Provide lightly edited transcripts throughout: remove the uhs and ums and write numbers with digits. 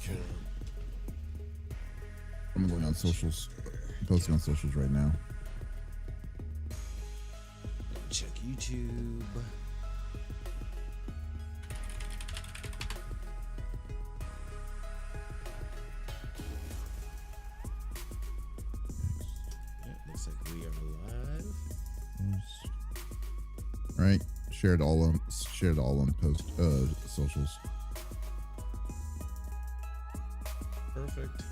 Okay. I'm going on socials. I'm posting on socials right now. Check YouTube. Looks like we are live. Right. Shared all on post socials. Perfect.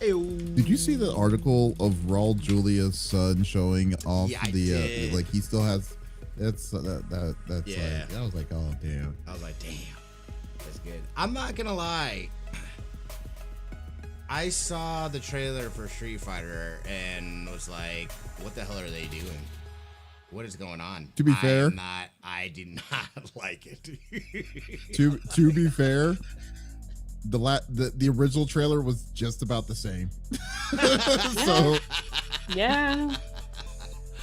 Ew. Did you see the article of Raul Julia's son showing off Yeah, I the did. like he still has that's Yeah. like I was like, oh damn. I was like, damn, that's good. I'm not gonna lie. I saw the trailer for Street Fighter and was like, what the hell are they doing? What is going on? To be fair, I did not like it. to be fair, the original trailer was just about the same. So yeah,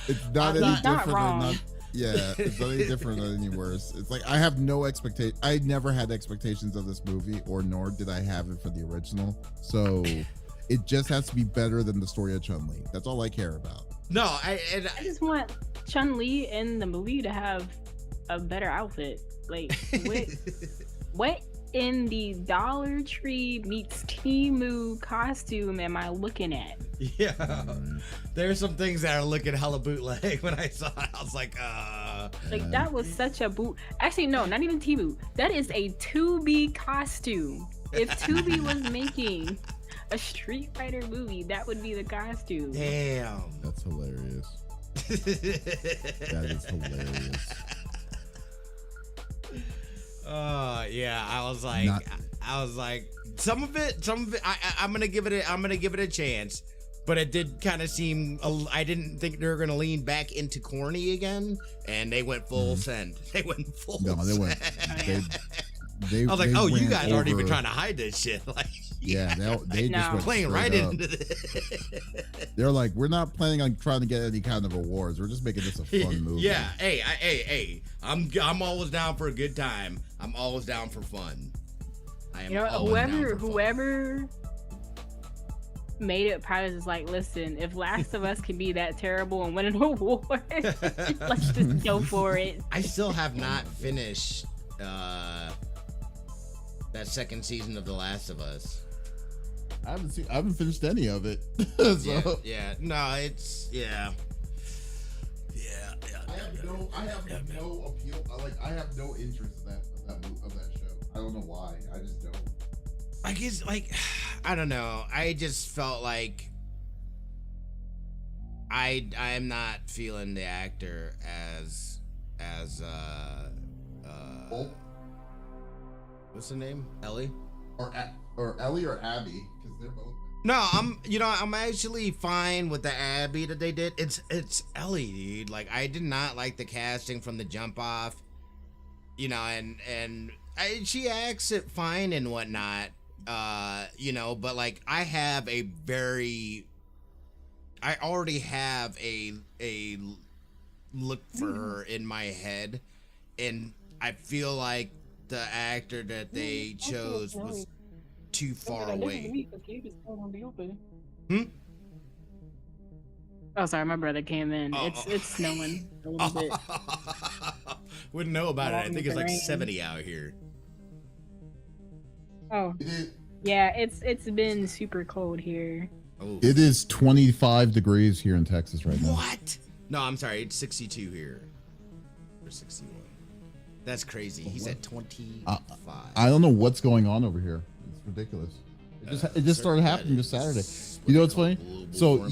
it's not any not different. wrong. Yeah, it's not any different or any worse. It's like I have no expectation. I never had expectations of this movie, or nor did I have it for the original. So it just has to be better than the story of Chun-Li. That's all I care about. No, I just want Chun-Li in the movie to have a better outfit. Like what in the Dollar Tree meets Temu costume am I looking at? Yeah, there's some things that are looking hella bootleg. When I saw it, I was like, Like that was such a boot. Actually, no, not even Temu. That is a 2B costume. If 2B was making a Street Fighter movie, that would be the costume. damn. That's hilarious. That is hilarious. Yeah, I was like, some of it, I'm gonna give it a chance, but it did kind of seem, I didn't think they were gonna lean back into corny again, and they went full send. They went full. No, they went. They I was like, oh, you ran guys aren't even over- trying to hide this shit. Like, Yeah, they just went playing straight right up. into this. They're like, we're not planning on trying to get any kind of awards. We're just making this a fun movie. Yeah, hey, I'm always down for a good time. I'm always down for fun. I am always down for fun. whoever made it probably is like, listen, if Last of Us can be that terrible and win an award, let's just go for it. I still have not finished that second season of The Last of Us. I haven't finished any of it. So. Yeah. No, it's yeah. I have no appeal. I have no interest in that show. I don't know why. I just don't. I guess, like, I don't know. I just felt like I'm not feeling the actor as Both? what's the name? Ellie? Or Ellie or Abby, because they're both. No, I'm actually fine with the Abby that they did. It's Ellie, dude. Like, I did not like the casting from the jump off, and she acts it fine and whatnot, but like I already have a look for her in my head, and I feel like the actor that they chose was too far away. Oh, sorry, my brother came in. Oh. It's snowing a little bit. Wouldn't know about it. I think it's like Rain. 70 out here. Oh, yeah, it's been super cold here. Oh. It is 25 degrees here in Texas right now. What? No, I'm sorry. It's 62 here. Or 61. That's crazy. He said 25. I don't know what's going on over here. It's ridiculous. It just started happening this Saturday. You know what's funny? So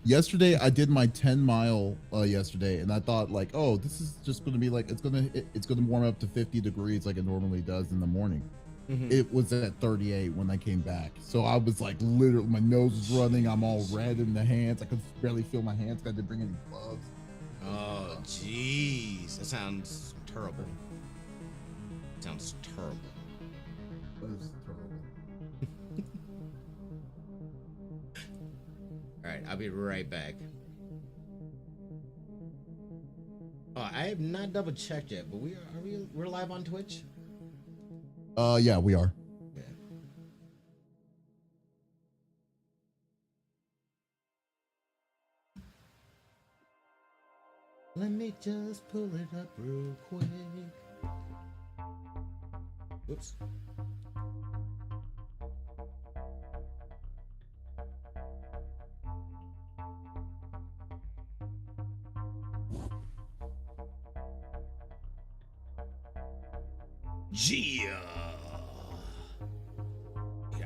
yesterday I did my 10-mile yesterday, and I thought like, oh, this is just going to be like it's going to warm up to 50 degrees like it normally does in the morning. Mm-hmm. It was at 38 when I came back, so I was like literally my nose was running. I'm all red in the hands. I could barely feel my hands. I didn't bring any gloves. Oh, jeez. That sounds terrible. Sounds terrible. That is terrible. All right, I'll be right back. Oh, I have not double checked yet, but we're live on Twitch. Yeah, we are. Yeah. Let me just pull it up real quick. Oops. Yeah.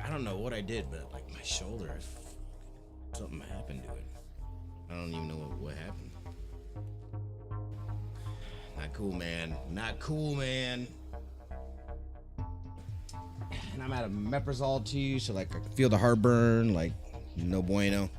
I don't know what I did, but like my shoulder, something happened to it. I don't even know what happened. Not cool, man. Not cool, man. And I'm out of Meprazole too, so like I can feel the heartburn, like no bueno.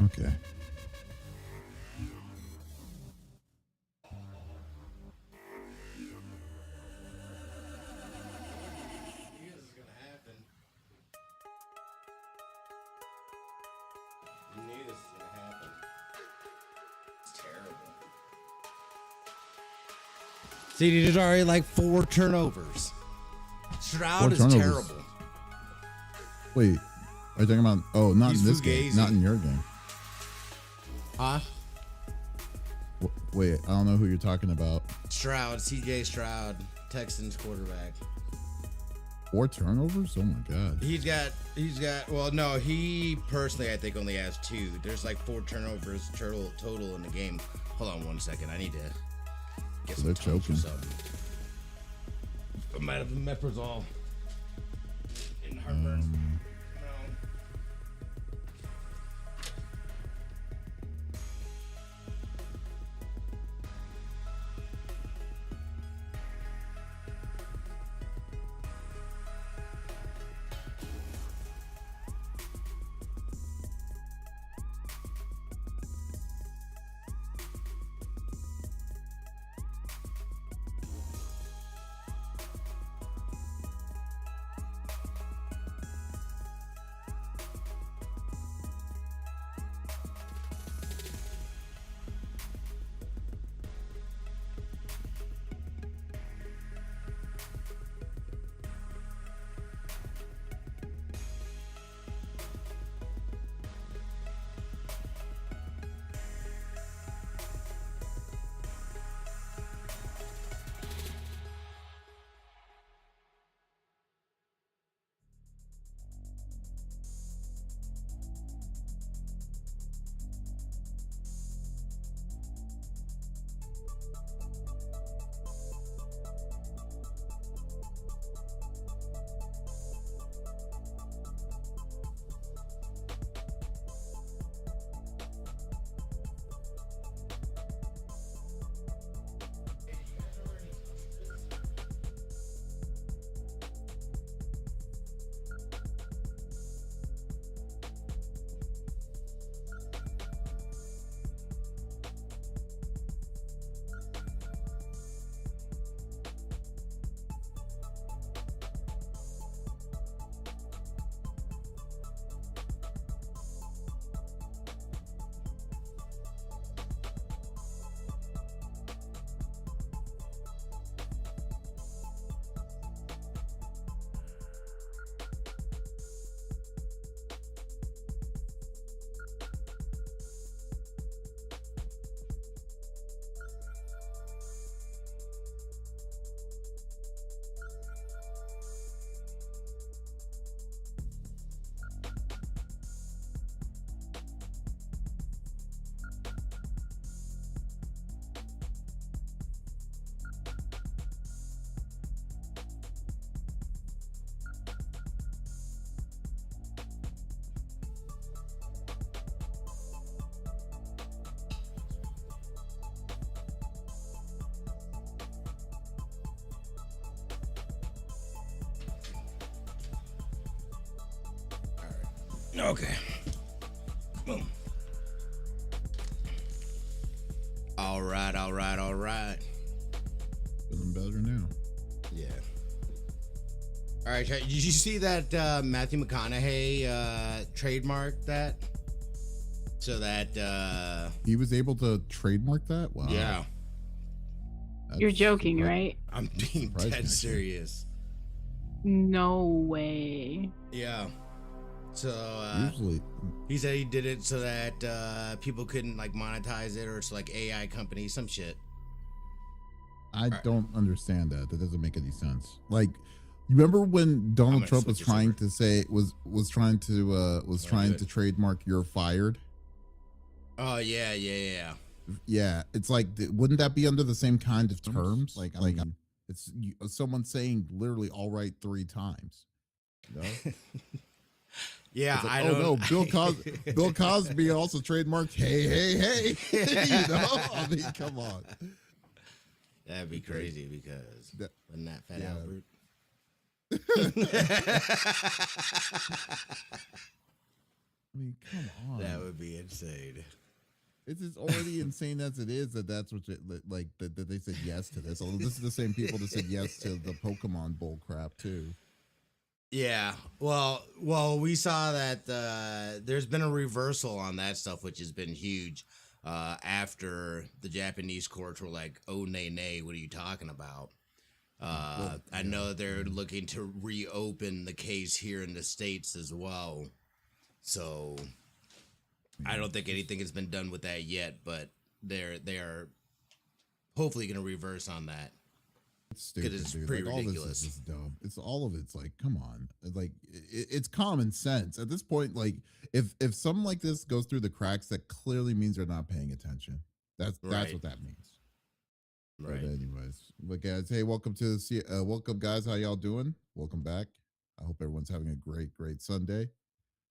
Okay. Here's what's gonna happen. You knew this was gonna happen. It's terrible. See, there's already like 4 turnovers. Stroud is terrible. Wait, are you talking about? Oh, not He's in this fugazi. game. Not in your game. Huh? Wait, I don't know who you're talking about. Stroud, CJ Stroud, Texans quarterback. 4 turnovers? Oh my god. He's got. Well, no, he personally, I think, only has 2. There's like 4 turnovers total in the game. Hold on 1 second. I need to get some They're Tums or choking. something. I might have Meprazole. In heartburn. No. Okay. Boom. All right. Feeling better now. Yeah. All right. Did you see that Matthew McConaughey trademarked that? So that He was able to trademark that? Wow. yeah. You're joking, right? I'm being Surprising, dead actually. serious. No way. Yeah. So Usually, he said he did it so that people couldn't like monetize it, or it's like AI companies, some shit. I don't understand that. That doesn't make any sense. Like, you remember when Donald Trump was switch this trying over. to say was trying do to it. trademark "you're fired"? Oh yeah. Yeah, it's like, wouldn't that be under the same kind of terms? Like, it's someone saying literally "all right" 3 times. You know? Yeah, It's like, I oh don't. no, Bill Cosby also trademarked hey. You know? I mean, come on. That'd be crazy because wasn't that Fat Yeah. Albert? I mean, come on. That would be insane. It's just already insane as it is that's what that they said yes to this. Although this is the same people that said yes to the Pokemon bull crap too. Yeah. Well, we saw that there's been a reversal on that stuff, which has been huge. After the Japanese courts were like, "Oh, nay, nay, what are you talking about?" I know they're looking to reopen the case here in the States as well. So I don't think anything has been done with that yet, but they are hopefully going to reverse on that. It's stupid, it's dude. pretty like, ridiculous. All this is just dumb. It's all of it's like, come on. Like it's common sense at this point. Like if something like this goes through the cracks, that clearly means they're not paying attention. That's what that means. Right. But anyways, but guys, hey, welcome guys. How y'all doing? Welcome back. I hope everyone's having a great Sunday.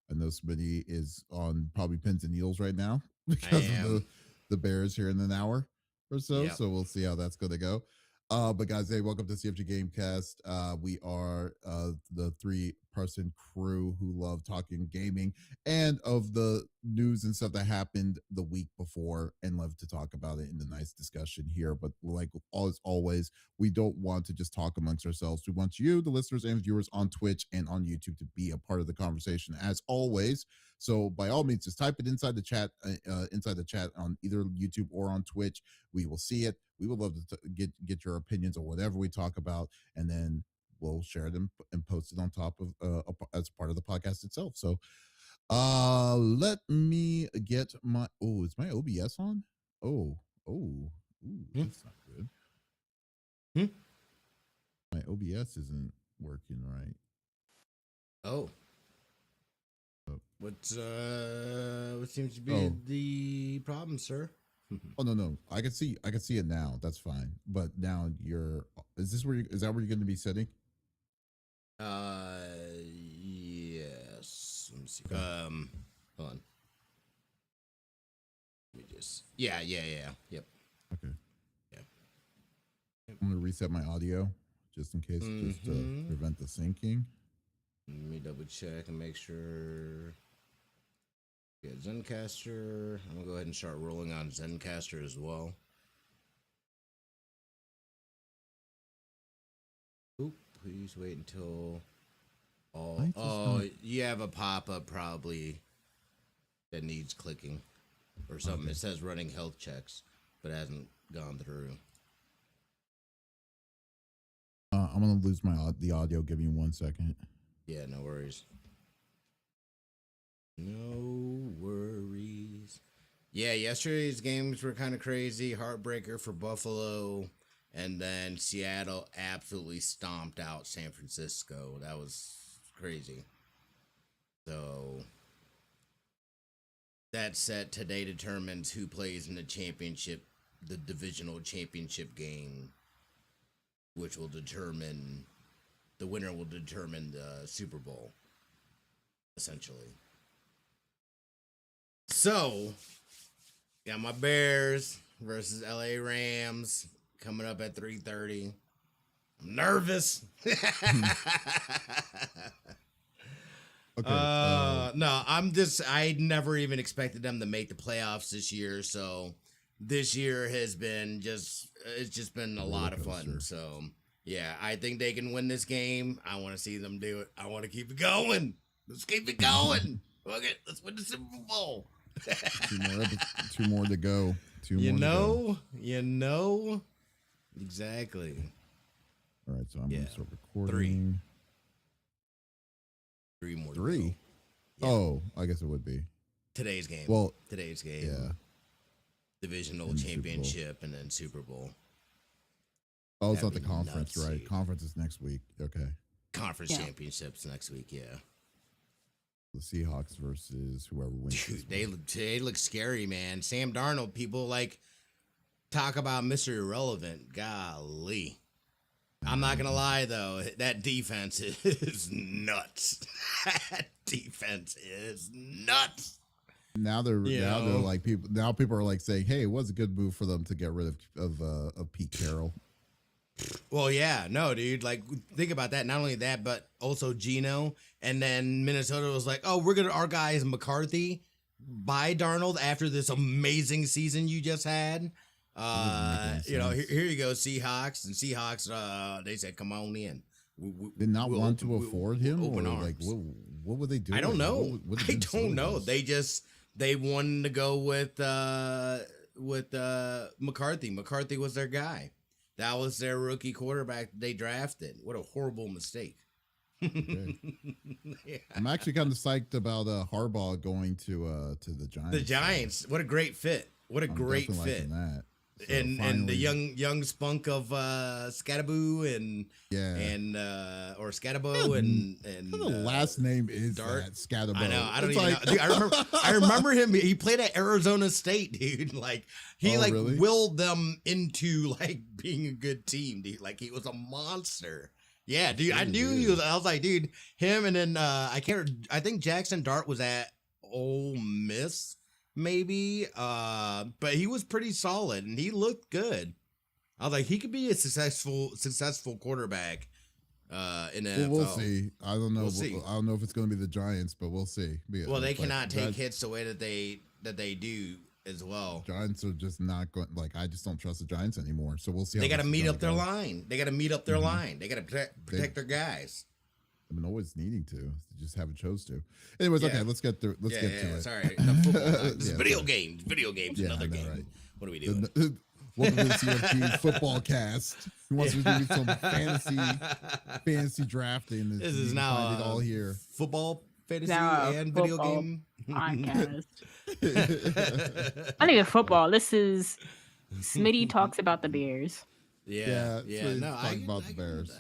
I know somebody is on probably pins and needles right now because of the Bears here in an hour or so. Yep. So we'll see how that's going to go. But guys, hey, welcome to CFG Gamecast. We are the 3-person crew who love talking gaming and of the news and stuff that happened the week before, and love to talk about it in the nice discussion here. But like always, we don't want to just talk amongst ourselves. We want you, the listeners and viewers on Twitch and on YouTube, to be a part of the conversation as always. So by all means, just type it inside the chat on either YouTube or on Twitch. We will see it. We would love to get your opinions on whatever we talk about, and then we'll share them and post it on top of as part of the podcast itself. So let me get my is my OBS on? That's not good. My OBS isn't working right. What seems to be the problem, sir? Oh no, I can see it now. That's fine. But now is that where you're going to be sitting? Yes. Let me see. Hold on. Let me just. Yeah. Yep. Okay. Yeah. I'm gonna reset my audio just in case, just to prevent the syncing. Let me double check and make sure. Yeah, Zencaster. I'm gonna go ahead and start rolling on Zencaster as well. Oop, please wait until all. You have a pop-up probably that needs clicking or something. Okay. It says running health checks, but it hasn't gone through. I'm gonna lose the audio. Give me 1 second. Yeah, no worries. No worries. Yeah, yesterday's games were kind of crazy. Heartbreaker for Buffalo. And then Seattle absolutely stomped out San Francisco. That was crazy. So that said, today determines who plays in the championship, the divisional championship game, which will determine, the winner will determine the Super Bowl, essentially. So, got my Bears versus LA Rams coming up at 3:30. I'm nervous. Okay. No, I never even expected them to make the playoffs this year. So this year has been it's just been a lot of fun. So yeah, I think they can win this game. I want to see them do it. I want to keep it going. Let's keep it going. Okay, let's win the Super Bowl. Two more to go. You know, exactly. All right, so I'm gonna start recording. Three more. Three. Yeah. Oh, I guess it would be today's game. Today's game. Yeah. Divisional and championship and then Super Bowl. Oh, it's not the conference, right? Conference is next week. Okay. Conference championships next week. Yeah. The Seahawks versus whoever wins. Dude, they look scary, man. Sam Darnold, people talk about Mr. Irrelevant. Golly. I'm not gonna lie though, that defense is nuts. That defense is nuts. Now they're like people are like saying, hey, it was a good move for them to get rid of Pete Carroll. Well, yeah, no, dude. Like, think about that. Not only that, but also Geno. And then Minnesota was like, "Oh, our guy is McCarthy. Buy Darnold after this amazing season you just had." Here you go, Seahawks. And Seahawks, they said, "Come on in. Did not we'll want open, to afford we'll him, open or like arms. what would they do? I don't know. What did I Minnesota don't know. do? They wanted to go with McCarthy. McCarthy was their guy. That was their rookie quarterback they drafted. What a horrible mistake. Okay. Yeah. I'm actually kind of psyched about Harbaugh going to the Giants. The Giants. What a great fit. What a I'm great definitely fit. liking that. So And the finally, young spunk of Scattaboo yeah, and or Scatabo and the last name is Dart. that Scatterbo. I know. I don't It's even like- know. Dude, I remember him. He played at Arizona State, dude. Like he Oh, really? willed them into like being a good team, dude. Like he was a monster. Yeah, dude. I knew he was. I was like, dude, him and then I can't. I think Jackson Dart was at Ole Miss, maybe. But he was pretty solid and he looked good. I was like, he could be a successful quarterback. In the NFL. We'll see. I don't know. We'll see. I don't know if it's going to be the Giants, but we'll see. Well, they It's like, cannot take hits the way that they do as well. Giants are just not going. Like I just don't trust the Giants anymore. So we'll see. They got to meet up their line. They got to meet up their line. They got to protect their guys. I've been always needing to. They just haven't chose to. Anyways, Yeah. okay, let's get through. Let's get to it. Sorry, the football. This is Yeah, video sorry. games. Video games. Yeah, Another I know, game. right. What are we doing? Welcome to the CFG football cast. Who wants to do some fantasy drafting? This You is can now find it all here. football fantasy Now a and video football game podcast. Not even football. This is Smitty talks about the Bears. Yeah, Yeah, so No, talk about the Bears.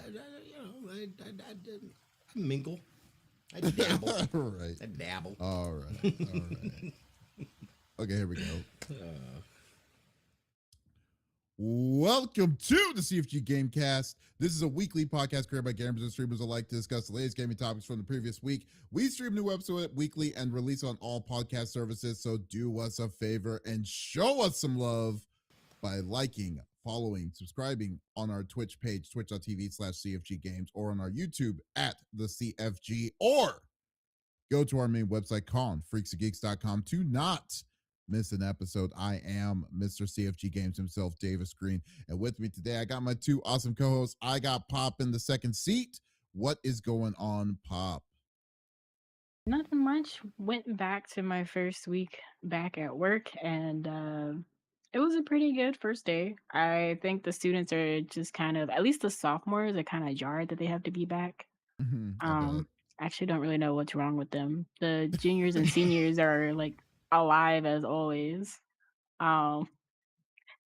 I mingle. I dabble. Right. I dabble. All right. Okay, here we go. Welcome to the CFG Gamecast. This is a weekly podcast created by gamers and streamers alike to discuss the latest gaming topics from the previous week. We stream new episodes weekly and release on all podcast services, so do us a favor and show us some love by liking, following, subscribing on our Twitch page, twitch.tv/CFG Games, or on our YouTube at the CFG, or go to our main website, freaksandgeeks.com, to not miss an episode. I am Mr. CFG Games himself, Davis Green, and with me today, I got my two awesome co-hosts. I got Pop in the second seat. What is going on, Pop? Nothing much. Went back to my first week back at work, and it was a pretty good first day. I think the students are just kind of, at least the sophomores, are kind of jarred that they have to be back. I bet. I actually don't really know what's wrong with them. The juniors and seniors are like alive as always. Yeah,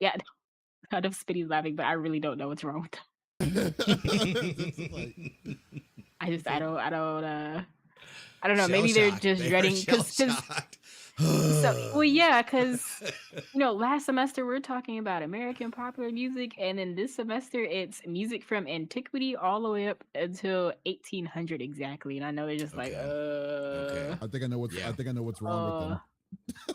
I know Spitty's laughing, but I really don't know what's wrong with them. It's like, I don't know. Maybe they're just dreading because last semester we're talking about American popular music, and then this semester it's music from antiquity all the way up until 1800 exactly. And I know they're just like, Okay. I think I know what's wrong with them.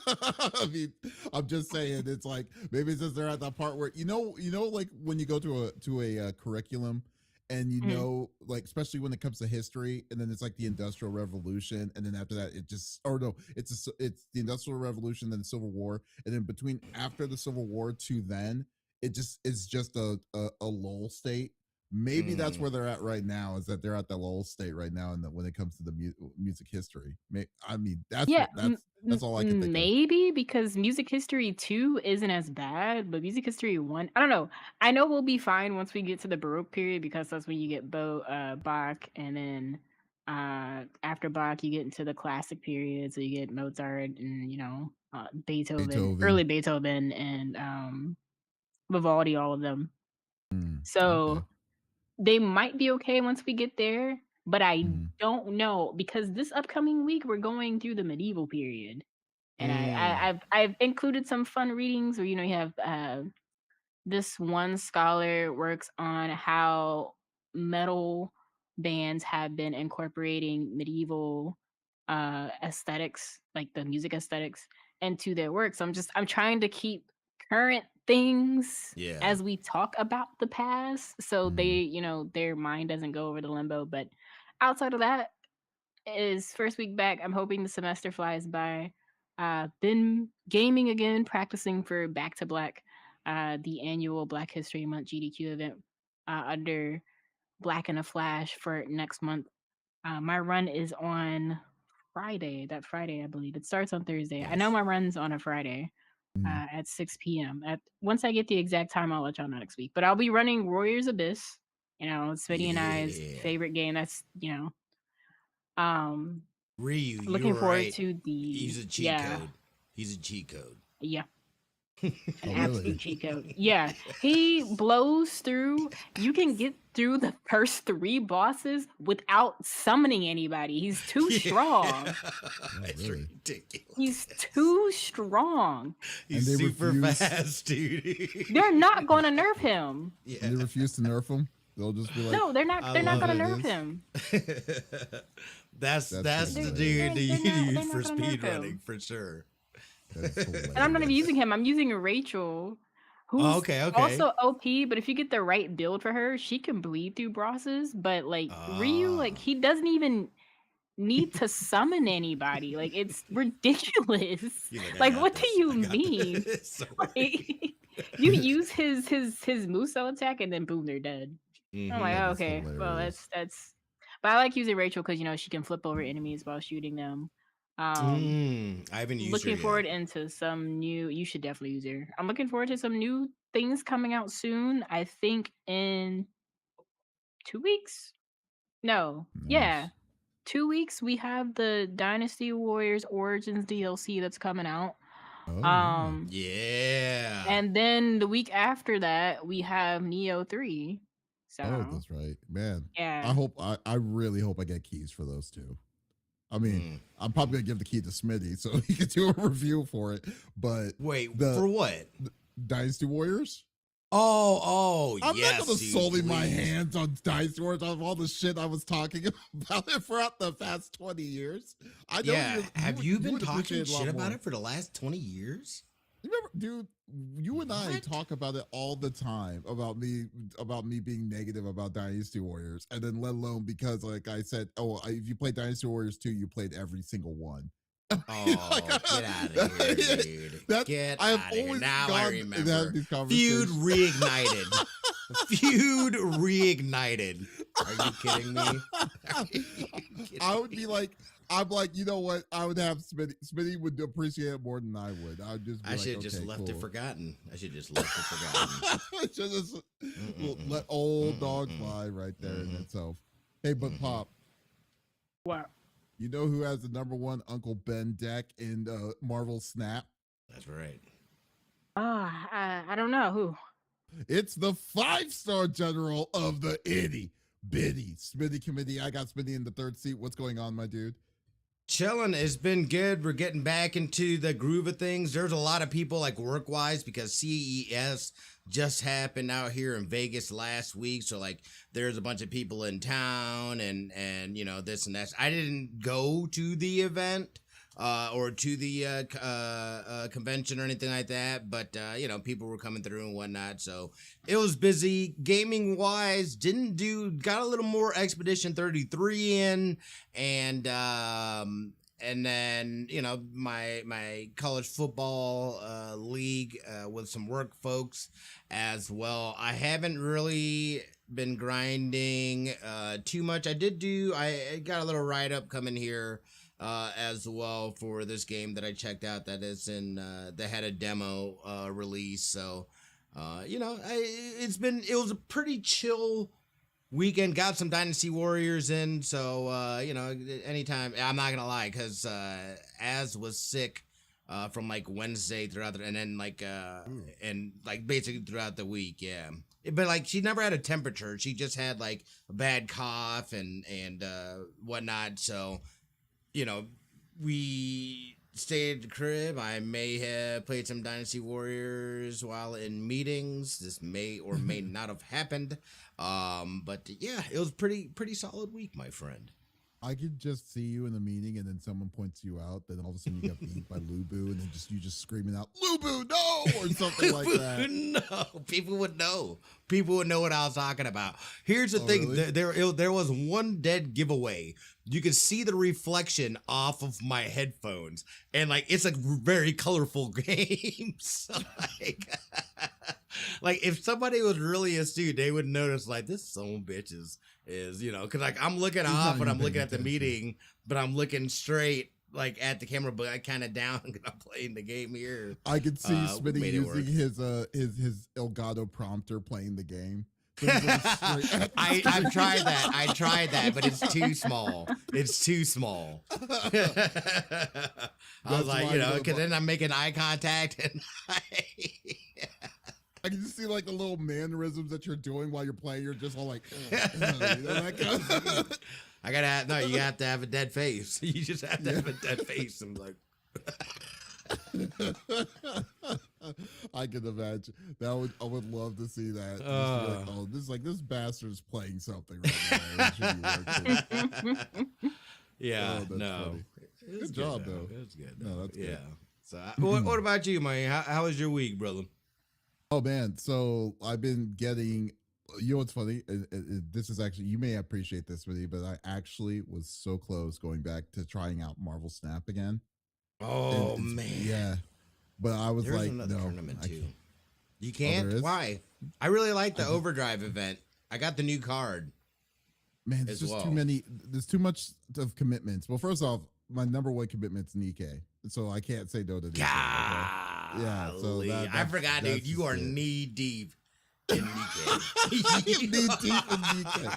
I mean, I'm just saying, it's like maybe it's just they're at that part where like when you go to a curriculum and like especially when it comes to history, and then it's like the Industrial Revolution, and then after that it's the Industrial Revolution, then the Civil War, and then between after the Civil War to then it's just a lull state. Maybe that's where they're at right now, is that they're at the lull state right now, and when it comes to the music history. I mean, that's all I can think of. Maybe because music history 2 isn't as bad, but music history 1, I don't know. I know we'll be fine once we get to the Baroque period, because that's when you get Bach, and then after Bach you get into the classic period, so you get Mozart and Beethoven, early Beethoven, and Vivaldi, all of them. So Okay. they might be okay once we get there, but I don't know, because this upcoming week we're going through the medieval period, and I've included some fun readings where you have this one scholar works on how metal bands have been incorporating medieval aesthetics, like the music aesthetics, into their work. So I'm trying to keep current things as we talk about the past, so they their mind doesn't go over the limbo. But outside of that, is first week back. I'm hoping the semester flies by. Been gaming again, practicing for Back to Black, the annual Black History Month GDQ event under Black in a Flash for next month. My run is on Friday. That Friday, I believe it starts on Thursday. I know Nice. my run's on a Friday Mm. at 6 p.m. Once I get the exact time, I'll let y'all know next week. But I'll be running Warriors Abyss. Smitty and I's Yeah. favorite game. That's um, Ryu, you looking were forward right. to the He's a cheat code. He's a cheat code. yeah. An Oh, absolute really? cheat code. Yeah. He blows through. You can get through the first 3 bosses without summoning anybody. He's too strong. It's really? ridiculous. He's too strong. He's And they super refuse- fast, dude. They're not going to nerf him. Yeah. And they refuse to nerf him. They'll just be like, No, they're not. I They're not love going to it. nerf him. that's That's the hilarious. dude to They're not- use they're for not gonna nerf speed running him. for sure. that's And I'm not even hilarious. using him. I'm using Rachel, who's Oh, okay. also OP. But if you get the right build for her, she can bleed through bosses. But like Ryu, like he doesn't even need to summon anybody. Like it's ridiculous. You're I Like got what do this. you I got mean? this. So Like, you use his Muso attack and then boom, they're dead. Mhm. I'm like, That oh, is okay, well hilarious. that's. But I like using Rachel because she can flip over enemies while shooting them. I haven't used Looking her forward yet. into some new. You should definitely use her. I'm looking forward to some new things coming out soon. I think in 2 weeks. No, yeah, Nice. 2 weeks. We have the Dynasty Warriors Origins DLC that's coming out. Oh, yeah. Yeah. And then the week after that, we have Neo 3. So Oh, that's right, man. yeah. I really hope I get keys for those two. I mean, Mm. I'm probably gonna give the key to Smitty so he can do a review for it. But Wait, the- for what? Dynasty Warriors, Oh, I'm yes. not gonna dude, solely my please. hands on Dynasty Warriors of all the shit I was talking about it throughout the past 20 years. I know Yeah, have you been would talking appreciate a lot shit about more. it for the last 20 years? Remember, dude, you and I What? talk about it all the time about me being negative about Dynasty Warriors, and then let alone because, like I said, if you play Dynasty Warriors 2, you played every single one. Oh, Like, get out of here, dude. Get I have out of here. always Now I gone and remember. had these Feud conversations. reignited. Feud reignited. Are you kidding me? Are you kidding I would me? be like, I'm like, you know what? I would have Smitty. Smitty would appreciate it more than I would. I'd just be I like, should have just okay, left cool. it forgotten. I should just left it forgotten. Just Mm-mm-mm. let old dog Mm-mm-mm. fly right there in Mhm. itself. Hey, but Mhm. Pop, Wow. you know who has the #1 Uncle Ben deck in Marvel Snap? That's right. I don't know who. It's the 5-star general of the itty bitty Smitty committee. I got Smitty in the third seat. What's going on, my dude? Chilling. It's been good. We're getting back into the groove of things. There's a lot of people like work wise because CES just happened out here in Vegas last week. So like there's a bunch of people in town and you know this and that. I didn't go to the event or to the convention or anything like that, but you know people were coming through and whatnot. So it was busy. Gaming wise, got a little more Expedition 33 in and then you know my college football league with some work folks as well. I haven't really been grinding too much. I got a little write up coming here as well for this game that I checked out that is in they had a demo release. So you know it was a pretty chill weekend. Got some Dynasty Warriors in, so you know anytime. I'm not gonna lie, because Az was sick from like Wednesday throughout and then like and like basically throughout the week. Yeah, but like she never had a temperature. She just had like a bad cough and whatnot. So you know we stayed at the crib. I may have played some Dynasty Warriors while in meetings. This may or may not have happened. But yeah, it was pretty solid week, my friend. I could just see you in the meeting, and then someone points you out. Then all of a sudden you get beat by Lubu, and then you just screaming out "Lubu, no!" or something like that. No, people would know. People would know what I was talking about. Here's the thing: really? there was one dead giveaway. You could see the reflection off of my headphones, and like it's a very colorful game. So like, Like if somebody was really astute, they would notice like this son of a bitch is because like I'm looking He's off not when even I'm looking paying at the attention. meeting, but I'm looking straight like at the camera, but I kind of down because I'm playing the game here. I could see We Smitty made it work. using his Elgato prompter playing the game. So he's looking straight at the I've screen. tried that. I tried that, but it's too small. It's too small. I was like, why I because then I'm making eye contact and I can just see like the little mannerisms that you're doing while you're playing. You're just all like, that kind of- I gotta have, no. You have to have a dead face. You just have to have a dead face. I'm like, I can imagine that. I would love to see that. Just be like, oh, this bastard's playing something right now. It should be working. yeah, Oh, that's no. funny. It was Good job, though. It was good. No, that's good. Yeah. So, what about you, man? How was your week, brother? Oh man, so I've been getting. You know what's funny? This is actually, you may appreciate this with you, but I actually was so close going back to trying out Marvel Snap again. Oh And man, yeah. But I was there's like, another no, tournament I too. can't. You there can't? is? Why? I really like the Overdrive event. I got the new card. Man, there's as just well. too many. There's too much of commitments. Well, first off, my number one commitment's Nikkei, so I can't say no to Nikkei. Okay? Yeah, so Golly, I forgot, dude. You are knee deep in Nikkei. I am knee deep in Nikkei.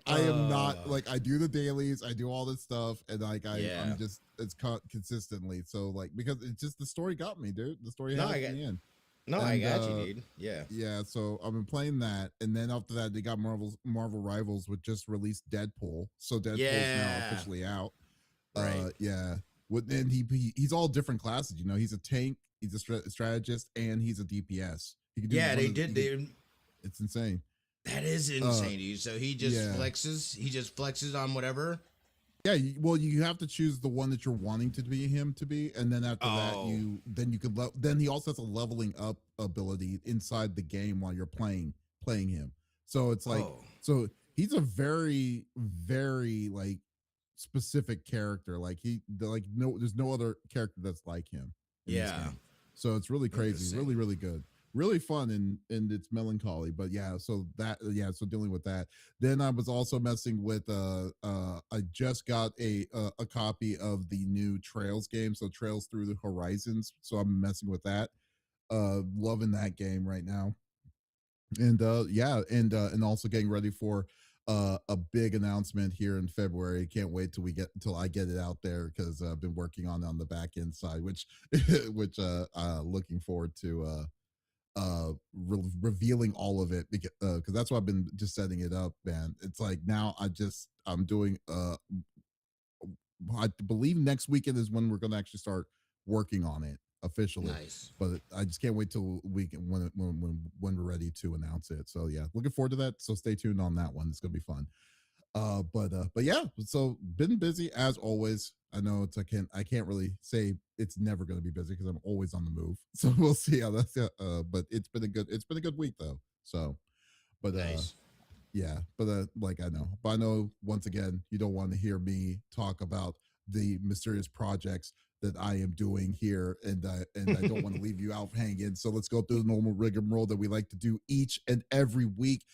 I am not like, I do the dailies, I do all this stuff, and like I'm just consistently. So like, because it's just the story got me, dude. The story had me in. No, And, I got you, dude. Yeah. Yeah, so I've been playing that, and then after that, they got Marvel Rivals, which just released Deadpool. So Deadpool's now officially out. Right. Yeah. And he's all different classes. You know, he's a tank, he's a strategist, and he's a DPS. He can do they did, dude. It's insane. That is insane, dude. So he just yeah. flexes. He just flexes on whatever. Yeah, well, you have to choose the one that you're wanting to be him to be, and then after that, you could. Then he also has a leveling up ability inside the game while you're playing him. So it's like, so he's a very, very like specific character. Like there's no other character that's like him. In this game. So it's really crazy, really, really good. Really fun and it's melancholy, but so dealing with that. Then I was also messing with I just got a copy of the new Trails game, so Trails Through the Horizons. So I'm messing with that. Loving that game right now. And and also getting ready for a big announcement here in February. Can't wait till I get it out there, because I've been working on the back end side, which looking forward to revealing all of it, because that's why I've been just setting it up, man. It's like now I'm doing I believe next weekend is when we're going to actually start working on it officially. Nice. But I just can't wait till weekend when we're ready to announce it. So yeah, looking forward to that. So stay tuned on that one. It's going to be fun. But yeah, so been busy as always. I know I can't really say it's never going to be busy, because I'm always on the move. So we'll see how that's. But it's been a good week though. So, but nice. Yeah, but I know once again you don't want to hear me talk about the mysterious projects that I am doing here, and I don't want to leave you out hanging. So let's go through the normal rigmarole that we like to do each and every week.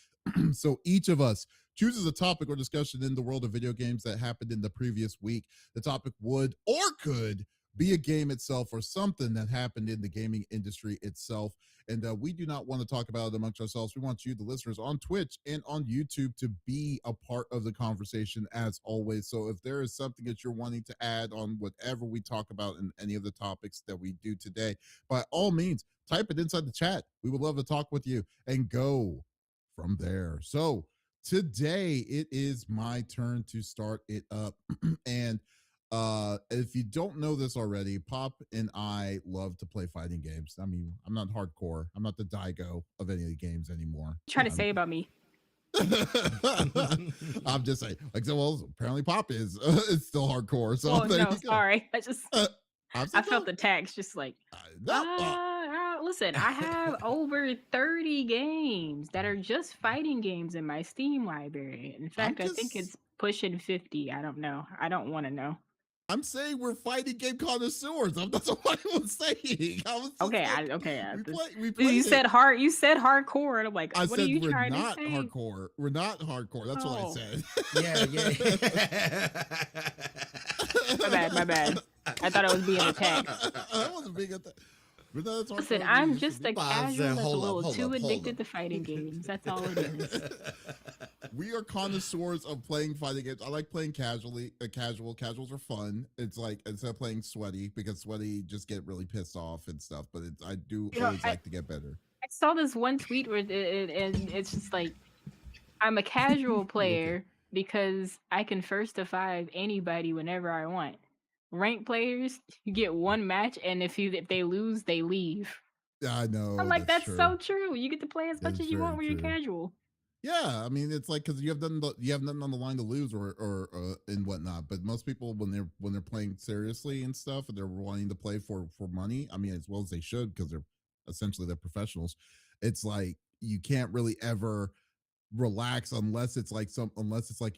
So each of us chooses a topic or discussion in the world of video games that happened in the previous week. The topic would or could be a game itself or something that happened in the gaming industry itself. And we do not want to talk about it amongst ourselves. We want you, the listeners on Twitch and on YouTube, to be a part of the conversation as always. So if there is something that you're wanting to add on whatever we talk about in any of the topics that we do today, by all means, type it inside the chat. We would love to talk with you and go from there. So today it is my turn to start it up. And if you don't know this already, Pop and I love to play fighting games. I mean, I'm not hardcore. I'm not the Daigo of any of the games anymore. Trying to say about me. I'm just saying, like, so well, apparently Pop is it's still hardcore. So oh no, sorry. I just I felt the tax, just like listen, I have over 30 games that are just fighting games in my Steam library. In fact, I think it's pushing 50. I don't know. I don't want to know. I'm saying we're fighting game connoisseurs. That's what I was saying. I was just Okay, like, okay. we You played said it. hard. You said hardcore, and I'm like, I what are said you we're trying to not say? hardcore. We're not hardcore. That's what I Oh, said. Yeah, yeah. my bad. I thought I was being attacked. I wasn't being attacked. But no, that's Listen, hardcore as me I'm used to just a be. I casual said, that's a hold up, little hold too up, hold addicted up. to fighting games. That's all it is. We are connoisseurs of playing fighting games. I like playing casually. Casual. Casuals are fun. It's like instead of playing sweaty because sweaty just get really pissed off and stuff. But I do You know, always like to get better. I saw this one tweet where and it's just like, I'm a casual You okay? player because I can first to five anybody whenever I want. Ranked players, you get one match, and if they lose, they leave. Yeah, I I'm know like, that's that's true. so true. You get to play as much It's as you want very when you're true. casual. Yeah, I mean it's like because you have nothing on the line to lose or and whatnot. But most people when they're playing seriously and stuff and they're wanting to play for money, I mean as well as they should because they're professionals. It's like you can't really ever relax unless it's like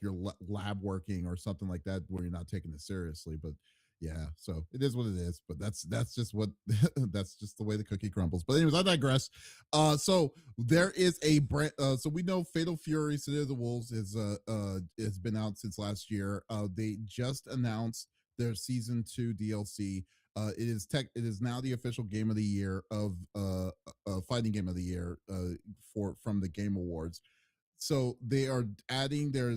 you're lab working or something like that where you're not taking it seriously. But yeah, so it is what it is. But that's just what that's just the way the cookie crumbles. But anyways, I digress. So there is a brand. So we know Fatal Fury: City of the Wolves is has been out since last year. They just announced their season 2 DLC. It is now the official game of the year of fighting game of the year for from the Game Awards. So they are adding they're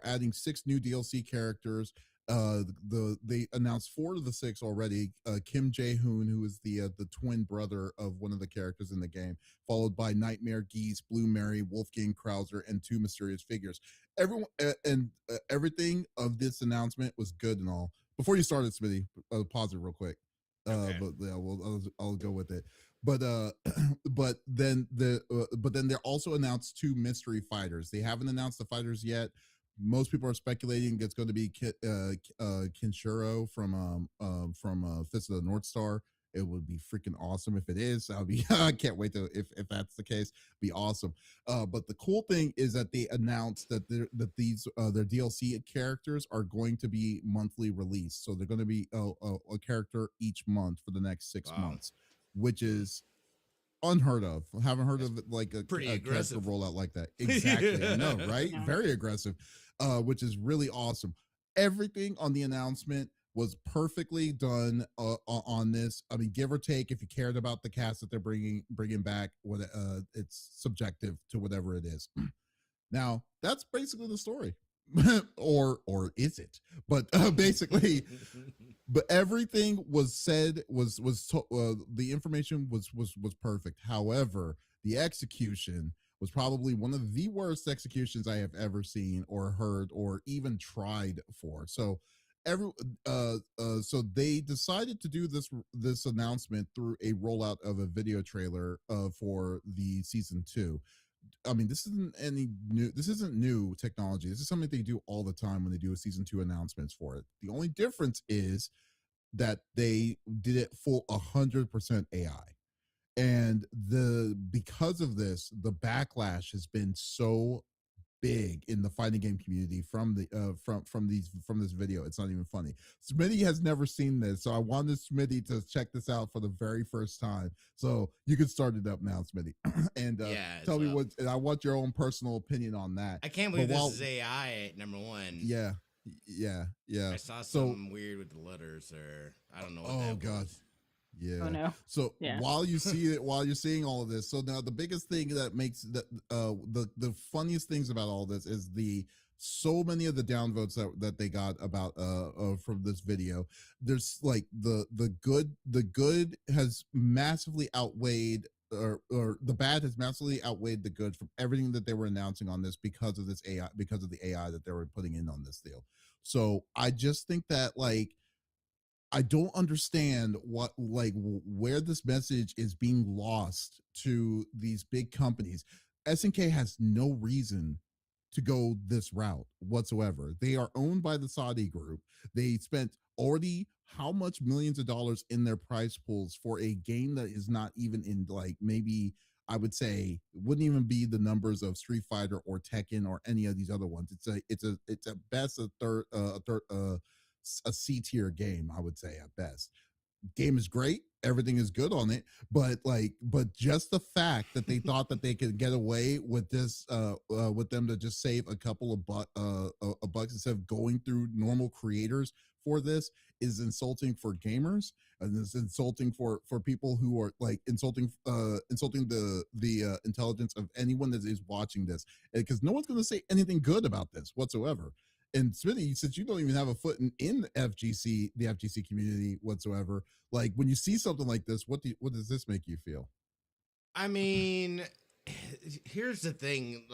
adding 6 new DLC characters. They announced 4 of the 6 already. Kim Jae Hoon, who is the twin brother of one of the characters in the game, followed by Nightmare Geese, Blue Mary, Wolfgang Krauser, and 2 mysterious figures. Everyone and everything of this announcement was good and all. Before you started, Smitty, pause it real quick. Okay. But yeah, I'll go with it. But but then they also announced 2 mystery fighters. They haven't announced the fighters yet. Most people are speculating it's going to be Kinshiro from Fist of the North Star. It would be freaking awesome if it is. I'll be I can't wait to if that's the case. Be awesome. But the cool thing is that they announced that these their DLC characters are going to be monthly released. So they're going to be a character each month for the next 6 months, which is unheard of. I haven't heard of it like Pretty a character aggressive. rollout like that. Exactly. I know, right? Yeah. Very aggressive, which is really awesome. Everything on the announcement was perfectly done on this. I mean, give or take, if you cared about the cast that they're bringing back, what it's subjective to whatever it is. Now, that's basically the story. Or is it? But basically, but everything was said the information was perfect. However, the execution was probably one of the worst executions I have ever seen or heard or even tried for. So every so they decided to do this announcement through a rollout of a video trailer for the season 2. I mean, this isn't any new. This isn't new technology. This is something they do all the time when they do a season 2 announcements for it. The only difference is that they did it full 100% AI, and because of this, the backlash has been so big in the fighting game community from the from this video. It's not even funny. Smitty has never seen this, so I wanted Smitty to check this out for the very first time. So you can start it up now, Smitty, and Yeah, tell me so what. And I want your own personal opinion on that. I can't believe this is AI, number one. Yeah, yeah. I saw So, something weird with the letters, or I don't know what oh that god, was. yeah. Oh no. So Yeah. while you see it, while you're seeing all of this, so now the biggest thing that makes the funniest things about all this is so many of the downvotes that they got about from this video. There's like the good has massively outweighed or the bad has massively outweighed the good from everything that they were announcing on this because of this AI, because of the AI that they were putting in on this deal. So I just think that like I don't understand where this message is being lost to these big companies. SNK has no reason to go this route whatsoever. They are owned by the Saudi group. They spent already how much millions of dollars in their prize pools for a game that is not even in like maybe I would say wouldn't even be the numbers of Street Fighter or Tekken or any of these other ones. It's a best a third a C tier game, I would say at best. Game is great, everything is good on it, but just the fact that they thought that they could get away with this, with them to just save a couple of bucks instead of going through normal creators for this is insulting for gamers, and it's insulting for people who are like insulting the intelligence of anyone that is watching this, because no one's going to say anything good about this whatsoever. And Smitty, since you don't even have a foot in the FGC community whatsoever, like when you see something like this, what does this make you feel? I mean, here's the thing: